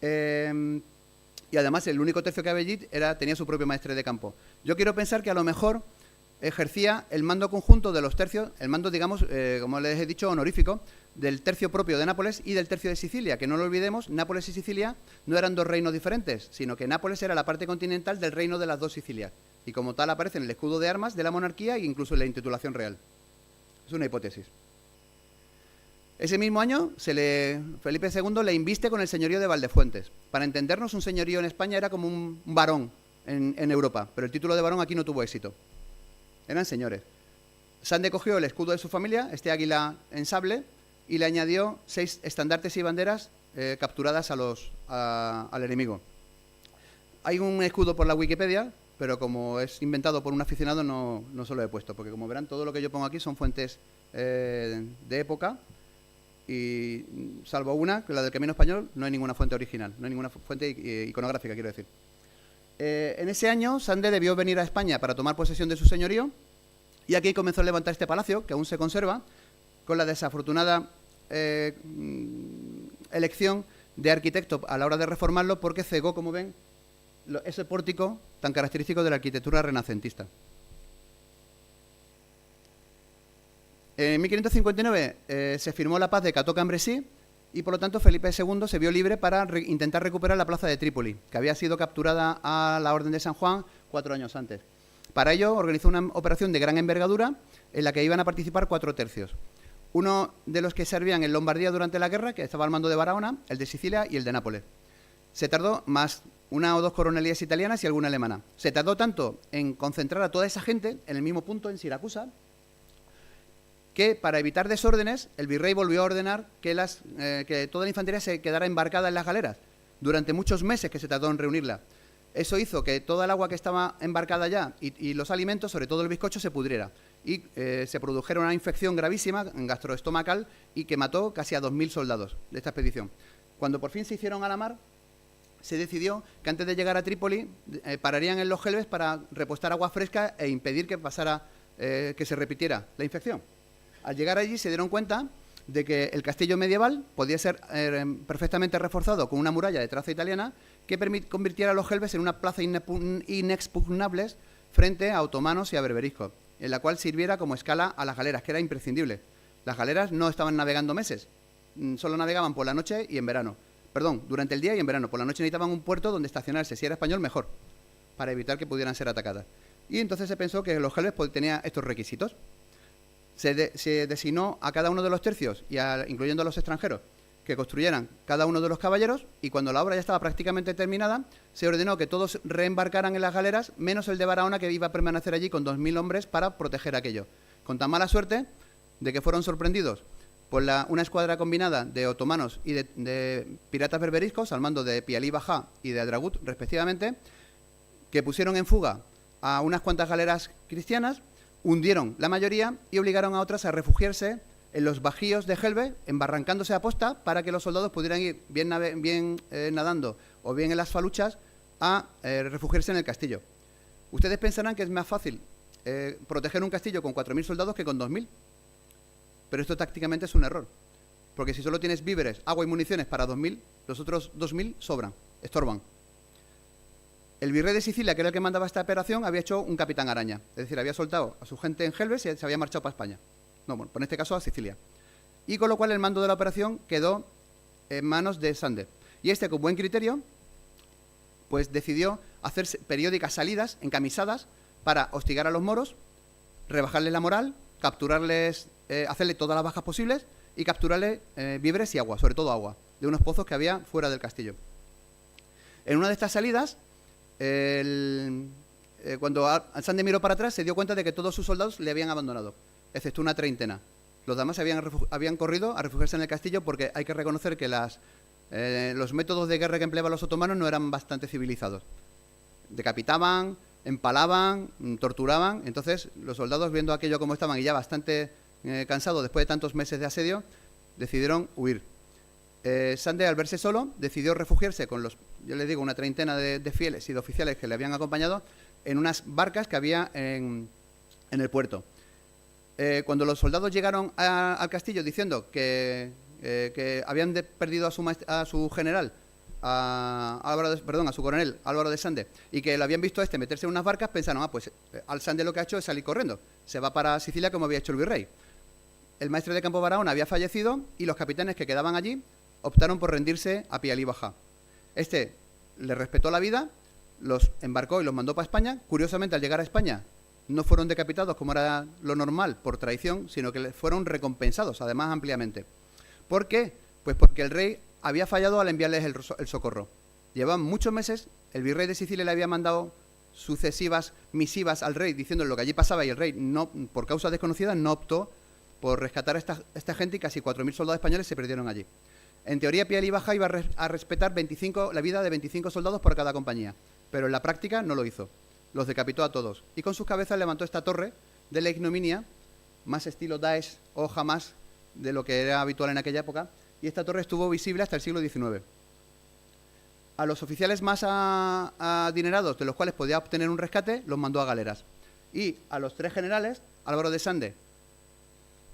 B: Y además el único tercio que había allí tenía su propio maestre de campo. Yo quiero pensar que a lo mejor ejercía el mando conjunto de los tercios, el mando, digamos, como les he dicho, honorífico, del tercio propio de Nápoles y del tercio de Sicilia, que no lo olvidemos, Nápoles y Sicilia no eran 2 reinos diferentes, sino que Nápoles era la parte continental del reino de las 2 Sicilias, y como tal aparece en el escudo de armas de la monarquía e incluso en la intitulación real. Es una hipótesis. Ese mismo año, Felipe II le inviste con el señorío de Valdefuentes. Para entendernos, un señorío en España era como un barón en Europa, pero el título de barón aquí no tuvo éxito. Eran señores. Sande cogió el escudo de su familia, este águila en sable, y le añadió 6 estandartes y banderas capturadas al enemigo. Hay un escudo por la Wikipedia, pero como es inventado por un aficionado no se lo he puesto, porque como verán, todo lo que yo pongo aquí son fuentes de época, y salvo una, que la del Camino Español, no hay ninguna fuente original, no hay ninguna fuente iconográfica, quiero decir. En ese año, Sande debió venir a España para tomar posesión de su señorío, y aquí comenzó a levantar este palacio, que aún se conserva, con la desafortunada elección de arquitecto a la hora de reformarlo, porque cegó, como ven, ese pórtico tan característico de la arquitectura renacentista. En 1559 se firmó la paz de Cateau-Cambrésis y, por lo tanto, Felipe II se vio libre para intentar recuperar la plaza de Trípoli, que había sido capturada a la Orden de San Juan 4 años antes. Para ello, organizó una operación de gran envergadura en la que iban a participar 4 tercios. Uno de los que servían en Lombardía durante la guerra, que estaba al mando de Barahona, el de Sicilia y el de Nápoles. Se tardó más 1 o 2 coronelías italianas y alguna alemana. Se tardó tanto en concentrar a toda esa gente en el mismo punto, en Siracusa, que para evitar desórdenes, el virrey volvió a ordenar que toda la infantería se quedara embarcada en las galeras durante muchos meses que se tardó en reunirla. Eso hizo que toda el agua que estaba embarcada ya y los alimentos, sobre todo el bizcocho, se pudriera. Y se produjera una infección gravísima gastroestomacal y que mató casi a 2.000 soldados de esta expedición. Cuando por fin se hicieron a la mar, se decidió que antes de llegar a Trípoli pararían en los Gelbes para repostar agua fresca e impedir que que se repitiera la infección. Al llegar allí se dieron cuenta de que el castillo medieval podía ser perfectamente reforzado con una muralla de traza italiana que convirtiera a los Gelbes en una plaza inexpugnables frente a otomanos y a berberiscos, en la cual sirviera como escala a las galeras, que era imprescindible. Las galeras no estaban navegando meses, solo navegaban por la noche y en verano. Perdón, durante el día y en verano. Por la noche necesitaban un puerto donde estacionarse. Si era español, mejor, para evitar que pudieran ser atacadas. Y entonces se pensó que los Gelbes tenían estos requisitos. Se designó a cada uno de los tercios, incluyendo a los extranjeros, que construyeran cada uno de los caballeros, y cuando la obra ya estaba prácticamente terminada, se ordenó que todos reembarcaran en las galeras, menos el de Barahona, que iba a permanecer allí con 2.000 hombres para proteger aquello. Con tan mala suerte de que fueron sorprendidos por una escuadra combinada de otomanos y de piratas berberiscos, al mando de Pialí Bajá y de Adragut, respectivamente, que pusieron en fuga a unas cuantas galeras cristianas, hundieron la mayoría y obligaron a otras a refugiarse en los bajíos de Gelbe, embarrancándose a posta para que los soldados pudieran ir bien nadando o bien en las faluchas a refugiarse en el castillo. Ustedes pensarán que es más fácil proteger un castillo con 4.000 soldados que con 2.000, pero esto tácticamente es un error, porque si solo tienes víveres, agua y municiones para 2.000, los otros 2.000 sobran, estorban. El virrey de Sicilia, que era el que mandaba esta operación, había hecho un capitán araña. Es decir, había soltado a su gente en Gelbes y se había marchado para España. No, bueno, en este caso a Sicilia. Y con lo cual el mando de la operación quedó en manos de Sande. Y este, con buen criterio, pues decidió hacer periódicas salidas encamisadas para hostigar a los moros, rebajarles la moral, capturarles, hacerle todas las bajas posibles y capturarles víveres y agua, sobre todo agua, de unos pozos que había fuera del castillo. En una de estas salidas, cuando Sande miró para atrás, se dio cuenta de que todos sus soldados le habían abandonado, excepto una treintena. Los demás habían corrido a refugiarse en el castillo porque hay que reconocer que los métodos de guerra que empleaban los otomanos no eran bastante civilizados. Decapitaban, empalaban, torturaban. Entonces, los soldados, viendo aquello como estaban y ya bastante cansados después de tantos meses de asedio, decidieron huir. Sande, al verse solo, decidió refugiarse con yo le digo, una treintena de fieles y de oficiales que le habían acompañado en unas barcas que había en el puerto. Cuando los soldados llegaron al castillo diciendo que habían perdido a su general, a su coronel Álvaro de Sande, y que lo habían visto meterse en unas barcas, pensaron, pues al Sande lo que ha hecho es salir corriendo, se va para Sicilia como había hecho el virrey. El maestre de campo Barahona había fallecido y los capitanes que quedaban allí optaron por rendirse a Pialí Baja. Le respetó la vida, los embarcó y los mandó para España. Curiosamente, al llegar a España, no fueron decapitados como era lo normal por traición, sino que fueron recompensados, además ampliamente. ¿Por qué? Pues porque el rey había fallado al enviarles el socorro. Llevaban muchos meses, el virrey de Sicilia le había mandado sucesivas misivas al rey diciendo lo que allí pasaba y el rey, no, por causas desconocidas, no optó por rescatar a esta gente y casi 4.000 soldados españoles se perdieron allí. En teoría, Pialí Baja iba a respetar la vida de 25 soldados por cada compañía, pero en la práctica no lo hizo. Los decapitó a todos y con sus cabezas levantó esta torre de la ignominia, más estilo Daesh o Hamas de lo que era habitual en aquella época, y esta torre estuvo visible hasta el siglo XIX. A los oficiales más adinerados, de los cuales podía obtener un rescate, los mandó a galeras. Y a los 3 generales, Álvaro de Sande,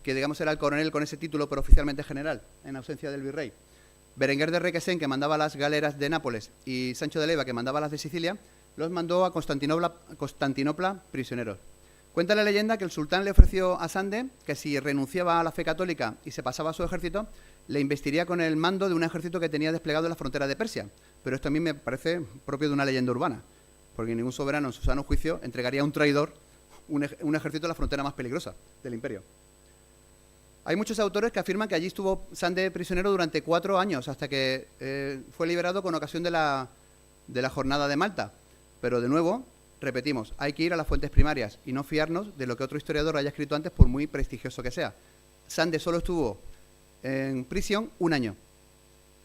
B: que digamos era el coronel con ese título, pero oficialmente general, en ausencia del virrey, Berenguer de Requesén, que mandaba las galeras de Nápoles, y Sancho de Leiva, que mandaba las de Sicilia, los mandó a Constantinopla prisioneros. Cuenta la leyenda que el sultán le ofreció a Sande que si renunciaba a la fe católica y se pasaba a su ejército, le investiría con el mando de un ejército que tenía desplegado en la frontera de Persia. Pero esto a mí me parece propio de una leyenda urbana, porque ningún soberano en su sano juicio entregaría a un traidor un ejército de la frontera más peligrosa del imperio. Hay muchos autores que afirman que allí estuvo Sande prisionero durante 4 años, hasta que fue liberado con ocasión de la jornada de Malta. Pero de nuevo, repetimos, hay que ir a las fuentes primarias y no fiarnos de lo que otro historiador haya escrito antes, por muy prestigioso que sea. Sande solo estuvo en prisión 1 año,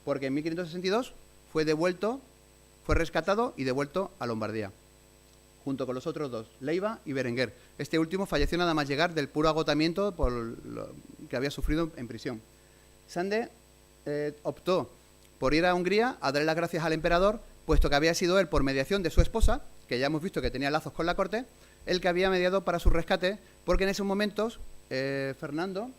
B: porque en 1562 fue rescatado y devuelto a Lombardía, junto con los otros 2, Leiva y Berenguer. Este último falleció nada más llegar del puro agotamiento por lo que había sufrido en prisión. Sande optó por ir a Hungría a darle las gracias al emperador, puesto que había sido él, por mediación de su esposa, que ya hemos visto que tenía lazos con la corte, el que había mediado para su rescate, porque en esos momentos Fernando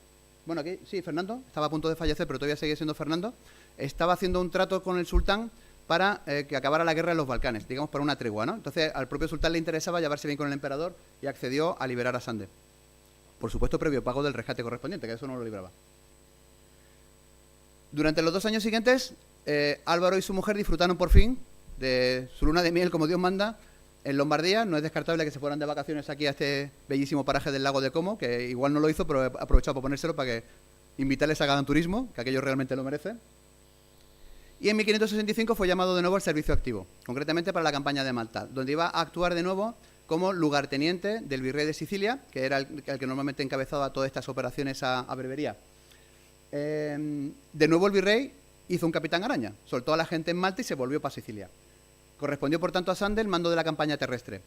B: estaba a punto de fallecer, pero todavía seguía siendo Fernando, estaba haciendo un trato con el sultán para que acabara la guerra en los Balcanes, digamos, para una tregua, ¿no? Entonces, al propio sultán le interesaba llevarse bien con el emperador y accedió a liberar a Sande. Por supuesto, previo pago del rescate correspondiente, que eso no lo libraba. Durante los 2 años siguientes, Álvaro y su mujer disfrutaron por fin de su luna de miel, como Dios manda, en Lombardía. No es descartable que se fueran de vacaciones aquí a este bellísimo paraje del lago de Como, que igual no lo hizo, pero he aprovechado para ponérselo para que invitarles a que hagan turismo, que aquello realmente lo merece. Y en 1565 fue llamado de nuevo al servicio activo, concretamente para la campaña de Malta, donde iba a actuar de nuevo como lugarteniente del virrey de Sicilia, que era el que normalmente encabezaba todas estas operaciones a brevería. De nuevo el virrey hizo un capitán araña, soltó a la gente en Malta y se volvió para Sicilia. Correspondió, por tanto, a Sande el mando de la campaña terrestre.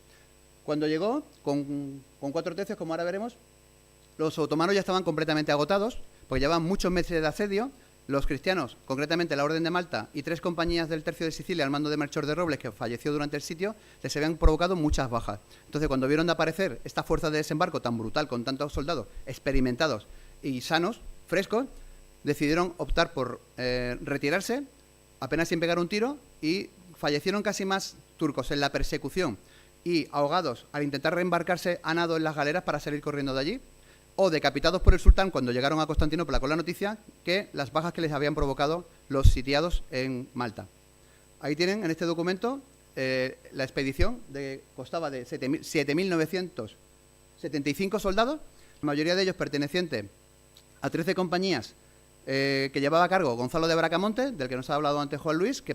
B: Cuando llegó, con 4 tercios, como ahora veremos, los otomanos ya estaban completamente agotados, porque llevaban muchos meses de asedio. Los cristianos, concretamente la Orden de Malta y 3 compañías del Tercio de Sicilia al mando de Melchor de Robles, que falleció durante el sitio, les habían provocado muchas bajas. Entonces, cuando vieron de aparecer esta fuerza de desembarco tan brutal, con tantos soldados experimentados y sanos, frescos, decidieron optar por retirarse, apenas sin pegar un tiro, y fallecieron casi más turcos en la persecución y ahogados al intentar reembarcarse a nado en las galeras para salir corriendo de allí, o decapitados por el sultán cuando llegaron a Constantinopla con la noticia, que las bajas que les habían provocado los sitiados en Malta. Ahí tienen, en este documento, la expedición constaba de 7.975 soldados, la mayoría de ellos pertenecientes a 13 compañías que llevaba a cargo Gonzalo de Bracamonte, del que nos ha hablado antes Juan Luis, que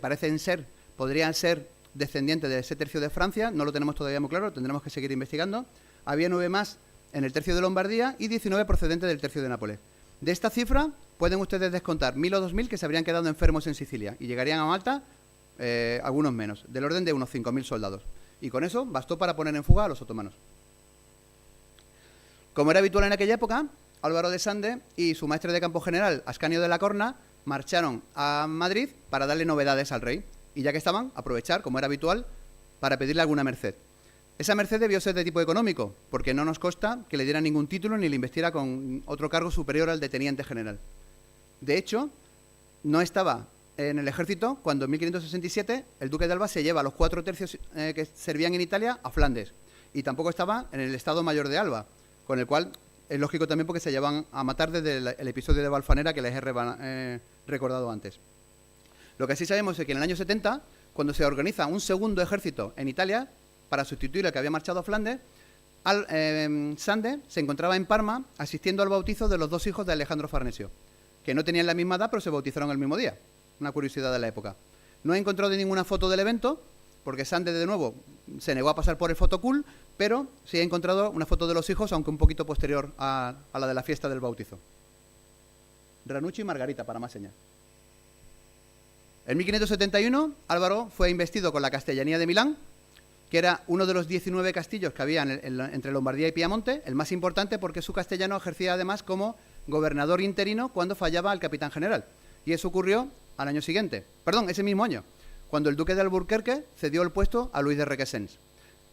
B: podrían ser descendientes de ese tercio de Francia, no lo tenemos todavía muy claro, tendremos que seguir investigando. Había 9 más en el tercio de Lombardía y 19 procedentes del tercio de Nápoles. De esta cifra pueden ustedes descontar 1.000 o 2.000 que se habrían quedado enfermos en Sicilia y llegarían a Malta algunos menos, del orden de unos 5.000 soldados. Y con eso bastó para poner en fuga a los otomanos. Como era habitual en aquella época, Álvaro de Sande y su maestre de campo general, Ascanio de la Corna, marcharon a Madrid para darle novedades al rey. Y ya que estaban, aprovechar, como era habitual, para pedirle alguna merced. Esa merced debió ser de tipo económico, porque no nos consta que le diera ningún título ni le investiera con otro cargo superior al de teniente general. De hecho, no estaba en el ejército cuando en 1567 el duque de Alba se lleva a los 4 tercios que servían en Italia a Flandes. Y tampoco estaba en el Estado Mayor de Alba, con el cual es lógico también porque se llevan a matar desde el episodio de Valfanera que les he recordado antes. Lo que sí sabemos es que en el año 70, cuando se organiza un segundo ejército en Italia para sustituir al que había marchado a Flandes, Sande se encontraba en Parma asistiendo al bautizo de los 2 hijos de Alejandro Farnesio, que no tenían la misma edad pero se bautizaron el mismo día. Una curiosidad de la época. No he encontrado ninguna foto del evento, porque Sande de nuevo se negó a pasar por el fotocool, pero sí he encontrado una foto de los hijos, aunque un poquito posterior a la de la fiesta del bautizo. Ranucci y Margarita, para más señas. En 1571, Álvaro fue investido con la castellanía de Milán, que era uno de los 19 castillos que había entre Lombardía y Piamonte, el más importante porque su castellano ejercía además como gobernador interino cuando fallaba el capitán general. Y eso ocurrió al año siguiente, ese mismo año, cuando el duque de Alburquerque cedió el puesto a Luis de Requesens.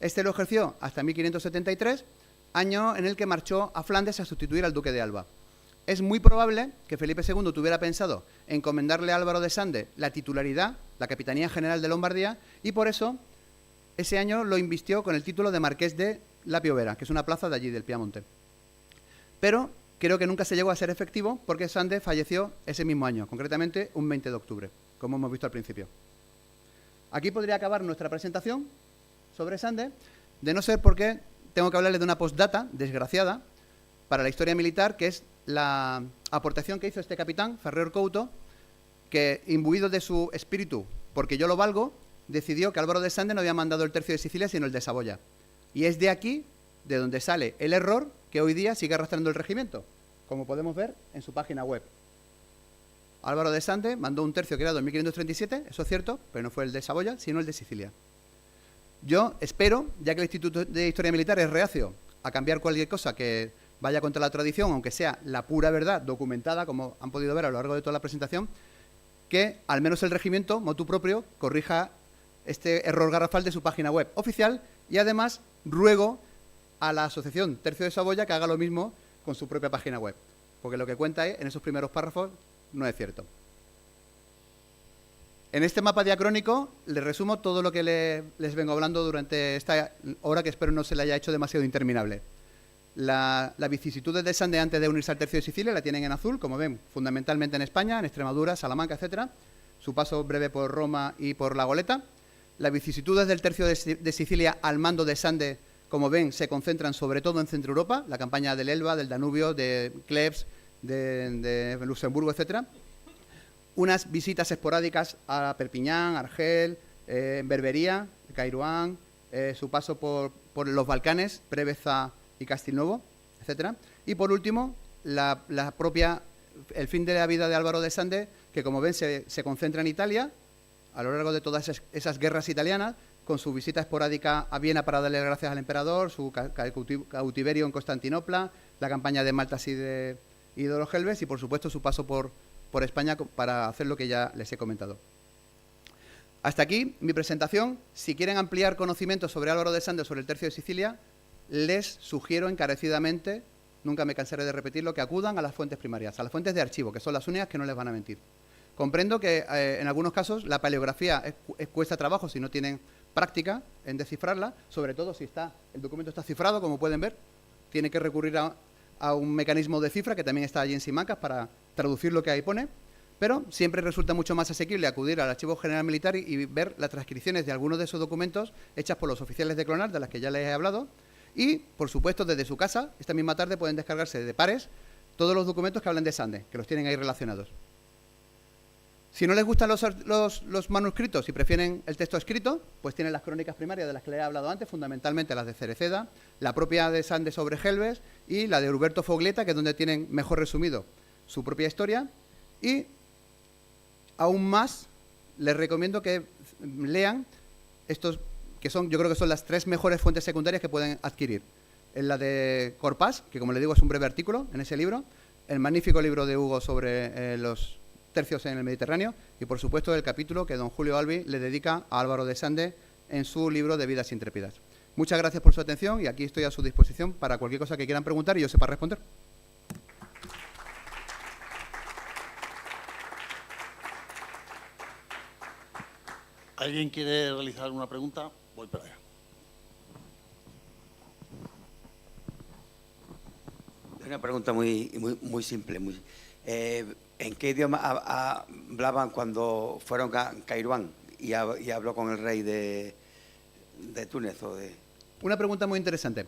B: Este lo ejerció hasta 1573, año en el que marchó a Flandes a sustituir al duque de Alba. Es muy probable que Felipe II tuviera pensado encomendarle a Álvaro de Sande la titularidad, la capitanía general de Lombardía, y por eso ese año lo invistió con el título de marqués de La Piovera, que es una plaza de allí, del Piamonte. Pero creo que nunca se llegó a ser efectivo porque Sande falleció ese mismo año, concretamente un 20 de octubre, como hemos visto al principio. Aquí podría acabar nuestra presentación sobre Sande, de no ser porque tengo que hablarles de una postdata desgraciada para la historia militar, que es la aportación que hizo este capitán, Ferrer Couto, que, imbuido de su espíritu, porque yo lo valgo, decidió que Álvaro de Sande no había mandado el tercio de Sicilia, sino el de Saboya. Y es de aquí de donde sale el error que hoy día sigue arrastrando el regimiento, como podemos ver en su página web. Álvaro de Sande mandó un tercio creado en 1537, eso es cierto, pero no fue el de Saboya, sino el de Sicilia. Yo espero, ya que el Instituto de Historia Militar es reacio a cambiar cualquier cosa que vaya contra la tradición, aunque sea la pura verdad documentada, como han podido ver a lo largo de toda la presentación, que al menos el regimiento, motu propio, corrija este error garrafal de su página web oficial y además ruego a la asociación Tercio de Saboya que haga lo mismo con su propia página web, porque lo que cuenta en esos primeros párrafos no es cierto. En este mapa diacrónico les resumo todo lo que les vengo hablando durante esta hora, que espero no se le haya hecho demasiado interminable. La vicisitud de Sande antes de unirse al tercio de Sicilia la tienen en azul, como ven, fundamentalmente en España, en Extremadura, Salamanca, etcétera. Su paso breve por Roma y por La Goleta. Las vicisitudes del tercio de Sicilia al mando de Sande, como ven, se concentran sobre todo en Centro Europa, la campaña del Elba, del Danubio, de Klebs, de Luxemburgo, etcétera. Unas visitas esporádicas a Perpiñán, Argel, Berbería, Cairuán, su paso por los Balcanes, Preveza y Castilnovo, etcétera. Y por último, el fin de la vida de Álvaro de Sande, que como ven se concentra en Italia, a lo largo de todas esas guerras italianas, con su visita esporádica a Viena para darle gracias al emperador, su cautiverio en Constantinopla, la campaña de Maltas y de los Helves, y por supuesto su paso por España para hacer lo que ya les he comentado. Hasta aquí mi presentación. Si quieren ampliar conocimientos sobre Álvaro de Sande o sobre el tercio de Sicilia, les sugiero encarecidamente, nunca me cansaré de repetirlo, que acudan a las fuentes primarias, a las fuentes de archivo, que son las únicas que no les van a mentir. Comprendo que en algunos casos la paleografía cuesta trabajo si no tienen práctica en descifrarla, sobre todo si el documento está cifrado, como pueden ver, tiene que recurrir a un mecanismo de cifra que también está allí en Simancas para traducir lo que ahí pone, pero siempre resulta mucho más asequible acudir al Archivo General Militar y ver las transcripciones de algunos de esos documentos hechas por los oficiales de Clonar, de las que ya les he hablado, y, por supuesto, desde su casa, esta misma tarde pueden descargarse de pares todos los documentos que hablan de Sande, que los tienen ahí relacionados. Si no les gustan los manuscritos y prefieren el texto escrito, pues tienen las crónicas primarias de las que les he hablado antes, fundamentalmente las de Cereceda, la propia de Sande sobre Helves y la de Heriberto Foglietta, que es donde tienen mejor resumido su propia historia. Y aún más les recomiendo que lean estos, que son, yo creo que son las 3 mejores fuentes secundarias que pueden adquirir. En la de Corpás, que como les digo es un breve artículo en ese libro, el magnífico libro de Hugo sobre los tercios en el Mediterráneo y, por supuesto, el capítulo que don Julio Albi le dedica a Álvaro de Sande en su libro de Vidas Intrépidas. Muchas gracias por su atención y aquí estoy a su disposición para cualquier cosa que quieran preguntar y yo sepa responder.
A: ¿Alguien quiere realizar alguna pregunta? Voy para allá.
C: Una pregunta muy simple. ¿En qué idioma hablaban cuando fueron a Kairouán y habló con el rey de Túnez?
B: Una pregunta muy interesante.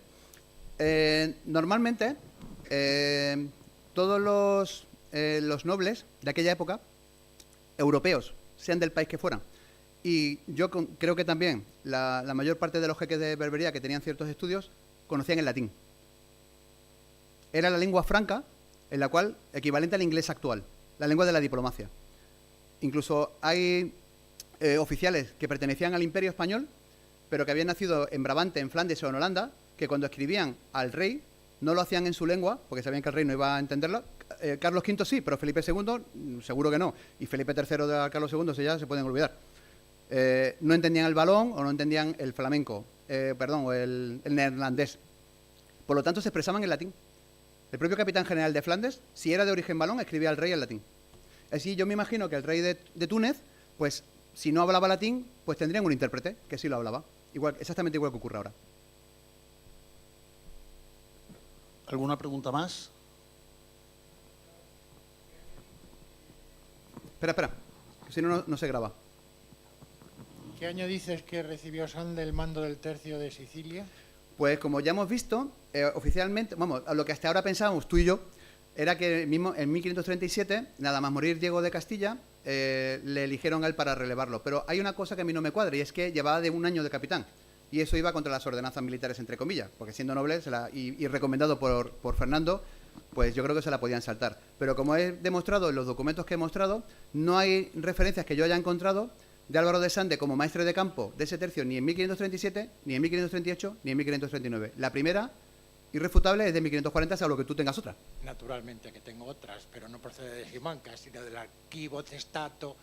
B: Normalmente, todos los nobles de aquella época, europeos, sean del país que fueran, y yo creo que también la mayor parte de los jeques de Berbería que tenían ciertos estudios, conocían el latín. Era la lengua franca, en la cual, equivalente al inglés actual, la lengua de la diplomacia. Incluso hay oficiales que pertenecían al Imperio Español, pero que habían nacido en Brabante, en Flandes o en Holanda, que cuando escribían al rey no lo hacían en su lengua, porque sabían que el rey no iba a entenderlo. Carlos V sí, pero Felipe II seguro que no. Y Felipe III de Carlos II ya se pueden olvidar. No entendían el valón o no entendían el flamenco, o el neerlandés. Por lo tanto, se expresaban en latín. El propio capitán general de Flandes, si era de origen valón, escribía al rey en latín. Así yo me imagino que el rey de Túnez, pues si no hablaba latín, pues tendrían un intérprete que sí lo hablaba. Exactamente igual que ocurre ahora.
A: ¿Alguna pregunta más?
B: Espera, que si no, no se graba.
D: ¿Qué año dices que recibió Sande el mando del tercio de Sicilia?
B: Pues como ya hemos visto, oficialmente, vamos, a lo que hasta ahora pensábamos tú y yo, era que mismo en 1537, nada más morir Diego de Castilla, le eligieron a él para relevarlo. Pero hay una cosa que a mí no me cuadra, y es que llevaba de 1 año de capitán. Y eso iba contra las ordenanzas militares, entre comillas, porque siendo noble y recomendado por Fernando, pues yo creo que se la podían saltar. Pero como he demostrado en los documentos que he mostrado, no hay referencias que yo haya encontrado de Álvaro de Sande como maestre de campo de ese tercio ni en 1537, ni en 1538, ni en 1539. La primera, irrefutable, es de 1540, salvo que tú tengas otra.
D: Naturalmente que tengo otras, pero no procede de Simancas, sino del Archivo Testato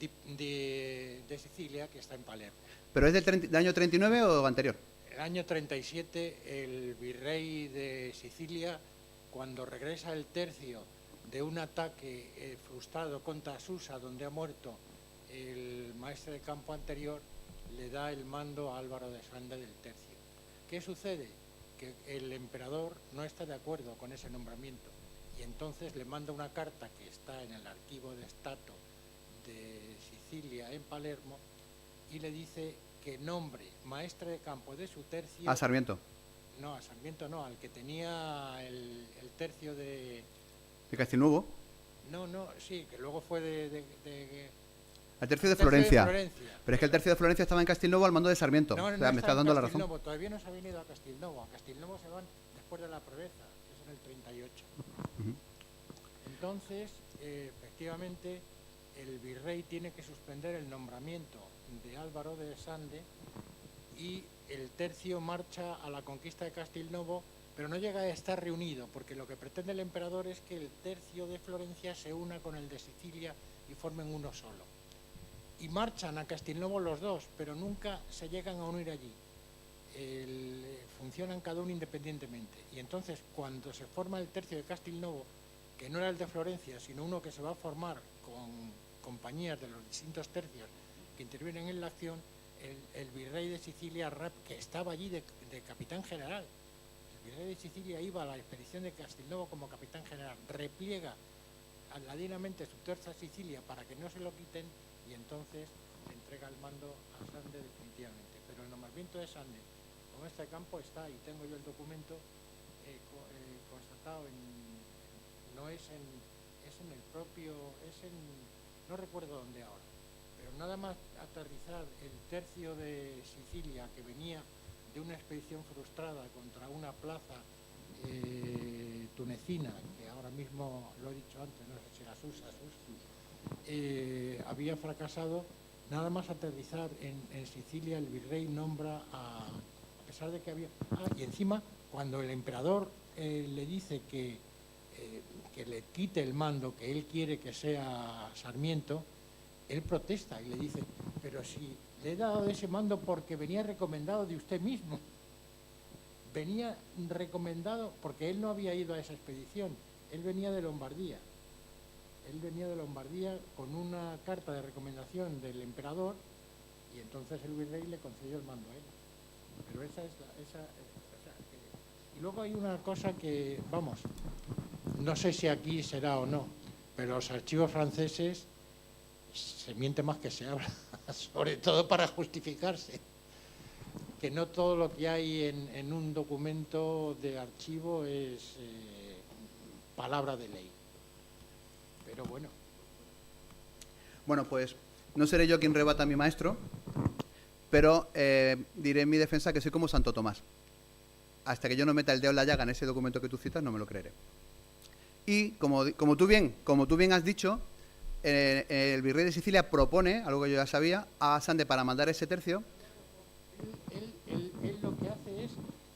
D: de Sicilia, que está en Palermo.
B: ¿Pero es del año 39 o anterior?
D: El año 37, el virrey de Sicilia, cuando regresa el tercio de un ataque frustrado contra Susa, donde ha muerto el maestre de campo anterior, le da el mando a Álvaro de Sande del tercio. ¿Qué sucede? Que el emperador no está de acuerdo con ese nombramiento y entonces le manda una carta que está en el Archivo de Stato de Sicilia en Palermo y le dice que nombre maestre de campo de su tercio...
B: A Sarmiento.
D: No, a Sarmiento no, al que tenía el tercio de...
B: ¿De Castilnuovo?
D: No, sí, que luego fue
B: al tercio de Florencia.
D: Florencia.
B: Pero es que el tercio de Florencia estaba en Castilnuovo al mando de Sarmiento.
D: No,
B: o sea, me estás dando la razón.
D: Todavía no se ha venido a Castilnuovo. A Castilnuovo se van después de la Proeza, que es en el 38. Entonces, efectivamente, el virrey tiene que suspender el nombramiento de Álvaro de Sande y el tercio marcha a la conquista de Castilnuovo, pero no llega a estar reunido, porque lo que pretende el emperador es que el tercio de Florencia se una con el de Sicilia y formen uno solo. Y marchan a Castilnuovo los dos, pero nunca se llegan a unir allí. Funcionan cada uno independientemente. Y entonces, cuando se forma el tercio de Castilnuovo, que no era el de Florencia, sino uno que se va a formar con compañías de los distintos tercios que intervienen en la acción, el virrey de Sicilia, que estaba allí de capitán general, el virrey de Sicilia iba a la expedición de Castilnuovo como capitán general, repliega ladinamente su tercia a Sicilia para que no se lo quiten y entonces le entrega el mando a Sande definitivamente. Pero el nombramiento de Sande con este campo está, y tengo yo el documento constatado, no es en el propio, es en no recuerdo dónde ahora, pero nada más aterrizar el tercio de Sicilia que venía de una expedición frustrada contra una plaza tunecina, que ahora mismo lo he dicho antes, no sé si era Susa, había fracasado. Nada más aterrizar en Sicilia, el virrey nombra a pesar de que había... y encima, cuando el emperador le dice que le quite el mando, que él quiere que sea Sarmiento, él protesta y le dice, pero si le he dado ese mando porque venía recomendado de usted mismo. Venía recomendado porque él no había ido a esa expedición, él venía de Lombardía. Él venía de Lombardía con una carta de recomendación del emperador y entonces el virrey le concedió el mando a él. Pero esa es y luego hay una cosa que, vamos, no sé si aquí será o no, pero los archivos franceses se miente más que se habla, sobre todo para justificarse. Que no todo lo que hay en un documento de archivo es palabra de ley. Pero bueno.
B: Bueno, pues no seré yo quien rebata a mi maestro, pero diré en mi defensa que soy como Santo Tomás. Hasta que yo no meta el dedo en la llaga en ese documento que tú citas, no me lo creeré. Y como tú bien has dicho, el virrey de Sicilia propone, algo que yo ya sabía, a Sande para mandar ese tercio.
D: Él lo que hace es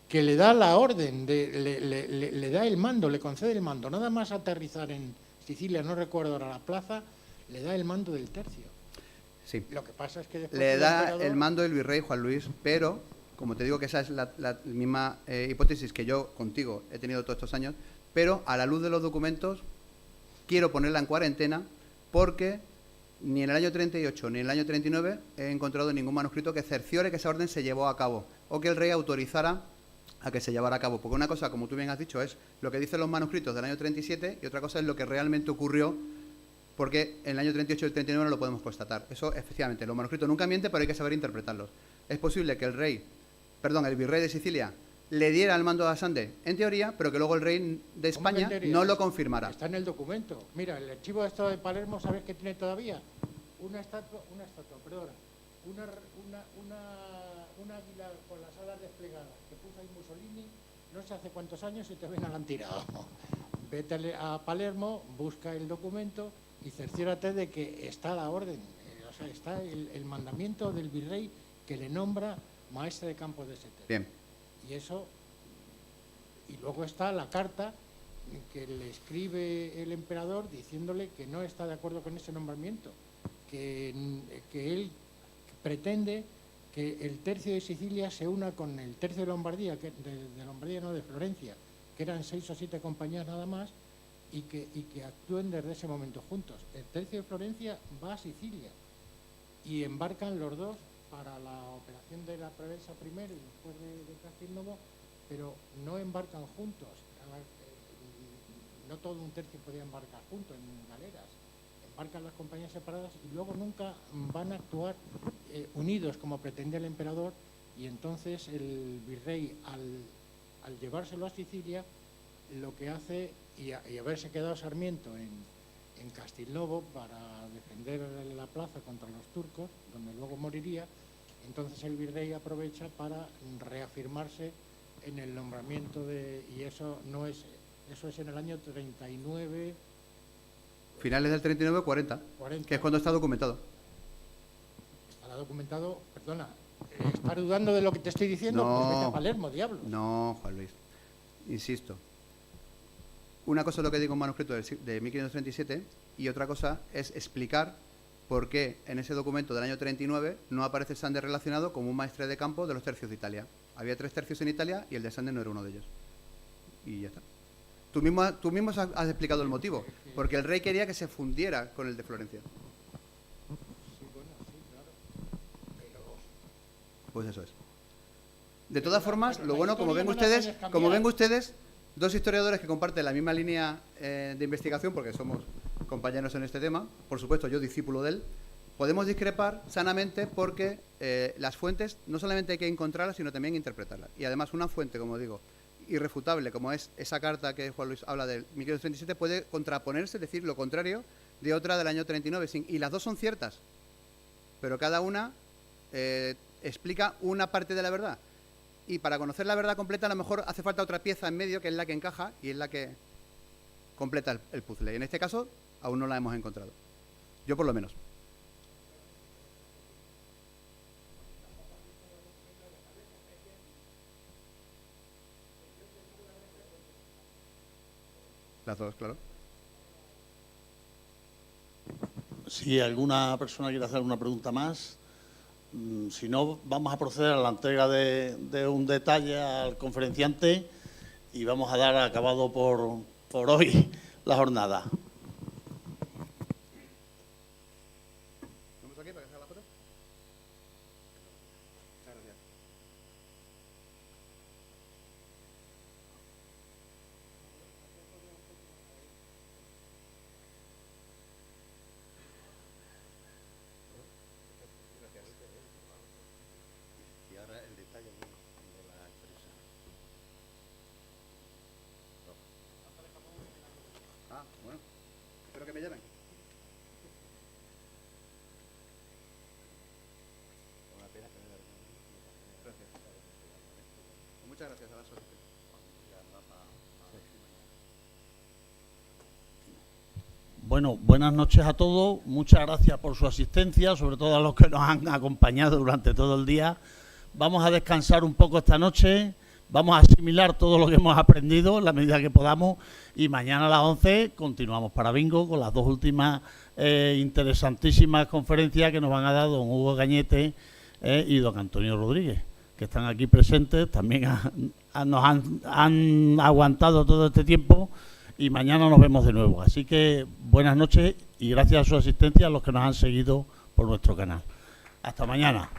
D: que le da la orden, le da el mando, le concede el mando. Nada más aterrizar en Sicilia, no recuerdo ahora la plaza, le da el mando del tercio.
B: Sí.
D: Lo que pasa es que después
B: le da el mando el virrey Juan Luis, pero, como te digo que esa es la misma hipótesis que yo contigo he tenido todos estos años, pero a la luz de los documentos quiero ponerla en cuarentena porque ni en el año 38 ni en el año 39 he encontrado ningún manuscrito que cerciore que esa orden se llevó a cabo o que el rey autorizara a que se llevara a cabo. Porque una cosa, como tú bien has dicho, es lo que dicen los manuscritos del año 37 y otra cosa es lo que realmente ocurrió, porque en el año 38 y el 39 no lo podemos constatar. Eso, efectivamente, los manuscritos nunca mienten, pero hay que saber interpretarlos. Es posible que el virrey de Sicilia le diera el mando a Sande, en teoría, pero que luego el rey de España no lo confirmara.
D: Está en el documento. Mira, el archivo de Estado de Palermo, ¿sabes qué tiene todavía? Una estatua, perdona, una águila con las alas desplegadas que puso ahí Mussolini no sé hace cuántos años y te ven al tirado. Vete a Palermo, busca el documento y cerciórate de que está la orden, o sea, está el mandamiento del virrey que le nombra maestre de campo de ese tercio.
B: Bien.
D: Y eso, y luego está la carta que le escribe el emperador diciéndole que no está de acuerdo con ese nombramiento, que él pretende que el tercio de Sicilia se una con el tercio de Lombardía, de Lombardía no, de Florencia, que eran 6 o 7 compañías nada más, y que actúen desde ese momento juntos. El tercio de Florencia va a Sicilia y embarcan los dos para la operación de la Provenza primero y después de Castelnuovo, pero no embarcan juntos. No todo un tercio podía embarcar juntos en galeras. Embarcan las compañías separadas y luego nunca van a actuar unidos como pretendía el emperador, y entonces el virrey al llevárselo a Sicilia lo que hace, y haberse quedado Sarmiento en Castelnuovo para defender la plaza contra los turcos, donde luego moriría, entonces el virrey aprovecha para reafirmarse en el nombramiento y eso es en el año 39...
B: Finales del 39 40, que es cuando está documentado.
D: Estará documentado, perdona, ¿estás dudando de lo que te estoy diciendo?
B: No,
D: pues vete a Palermo, diablo.
B: No, Juan Luis, insisto. Una cosa es lo que digo en manuscrito de 1537 y otra cosa es explicar por qué en ese documento del año 39 no aparece Sande relacionado como un maestre de campo de los tercios de Italia. Había 3 tercios en Italia y el de Sande no era uno de ellos. Y ya está. Tú mismo has explicado el motivo, porque el rey quería que se fundiera con el de Florencia.
D: Sí, bueno, sí, claro. Pero...
B: Pues eso es. De todas formas,
D: pero
B: lo
D: la
B: bueno, como ven
D: historia no
B: ustedes, dos historiadores que comparten la misma línea de investigación, porque somos compañeros en este tema, por supuesto yo discípulo de él, podemos discrepar sanamente porque las fuentes no solamente hay que encontrarlas, sino también interpretarlas. Y además una fuente, como digo, irrefutable, como es esa carta que Juan Luis habla del 1537, puede contraponerse, decir lo contrario, de otra del año 39. Y las dos son ciertas, pero cada una explica una parte de la verdad. Y para conocer la verdad completa, a lo mejor hace falta otra pieza en medio, que es la que encaja y es la que completa el puzzle. Y en este caso, aún no la hemos encontrado. Yo por lo menos. Las dos, claro.
A: Si alguna persona quiere hacer una pregunta más, si no, vamos a proceder a la entrega de un detalle al conferenciante y vamos a dar acabado por hoy la jornada.
B: ¿Vamos aquí para que se haga la foto? Muchas gracias.
A: Y ahora el detalle de la empresa.
B: Ah, bueno. Espero que me llamen. Gracias. Muchas gracias a la asociación.
A: Bueno, buenas noches a todos. Muchas gracias por su asistencia, sobre todo a los que nos han acompañado durante todo el día. Vamos a descansar un poco esta noche, vamos a asimilar todo lo que hemos aprendido en la medida que podamos y mañana a las 11 continuamos para Bingo con las dos últimas interesantísimas conferencias que nos van a dar don Hugo Gañete y don Antonio Rodríguez, que están aquí presentes, también nos han aguantado todo este tiempo y mañana nos vemos de nuevo. Así que buenas noches y gracias a su asistencia a los que nos han seguido por nuestro canal. Hasta mañana.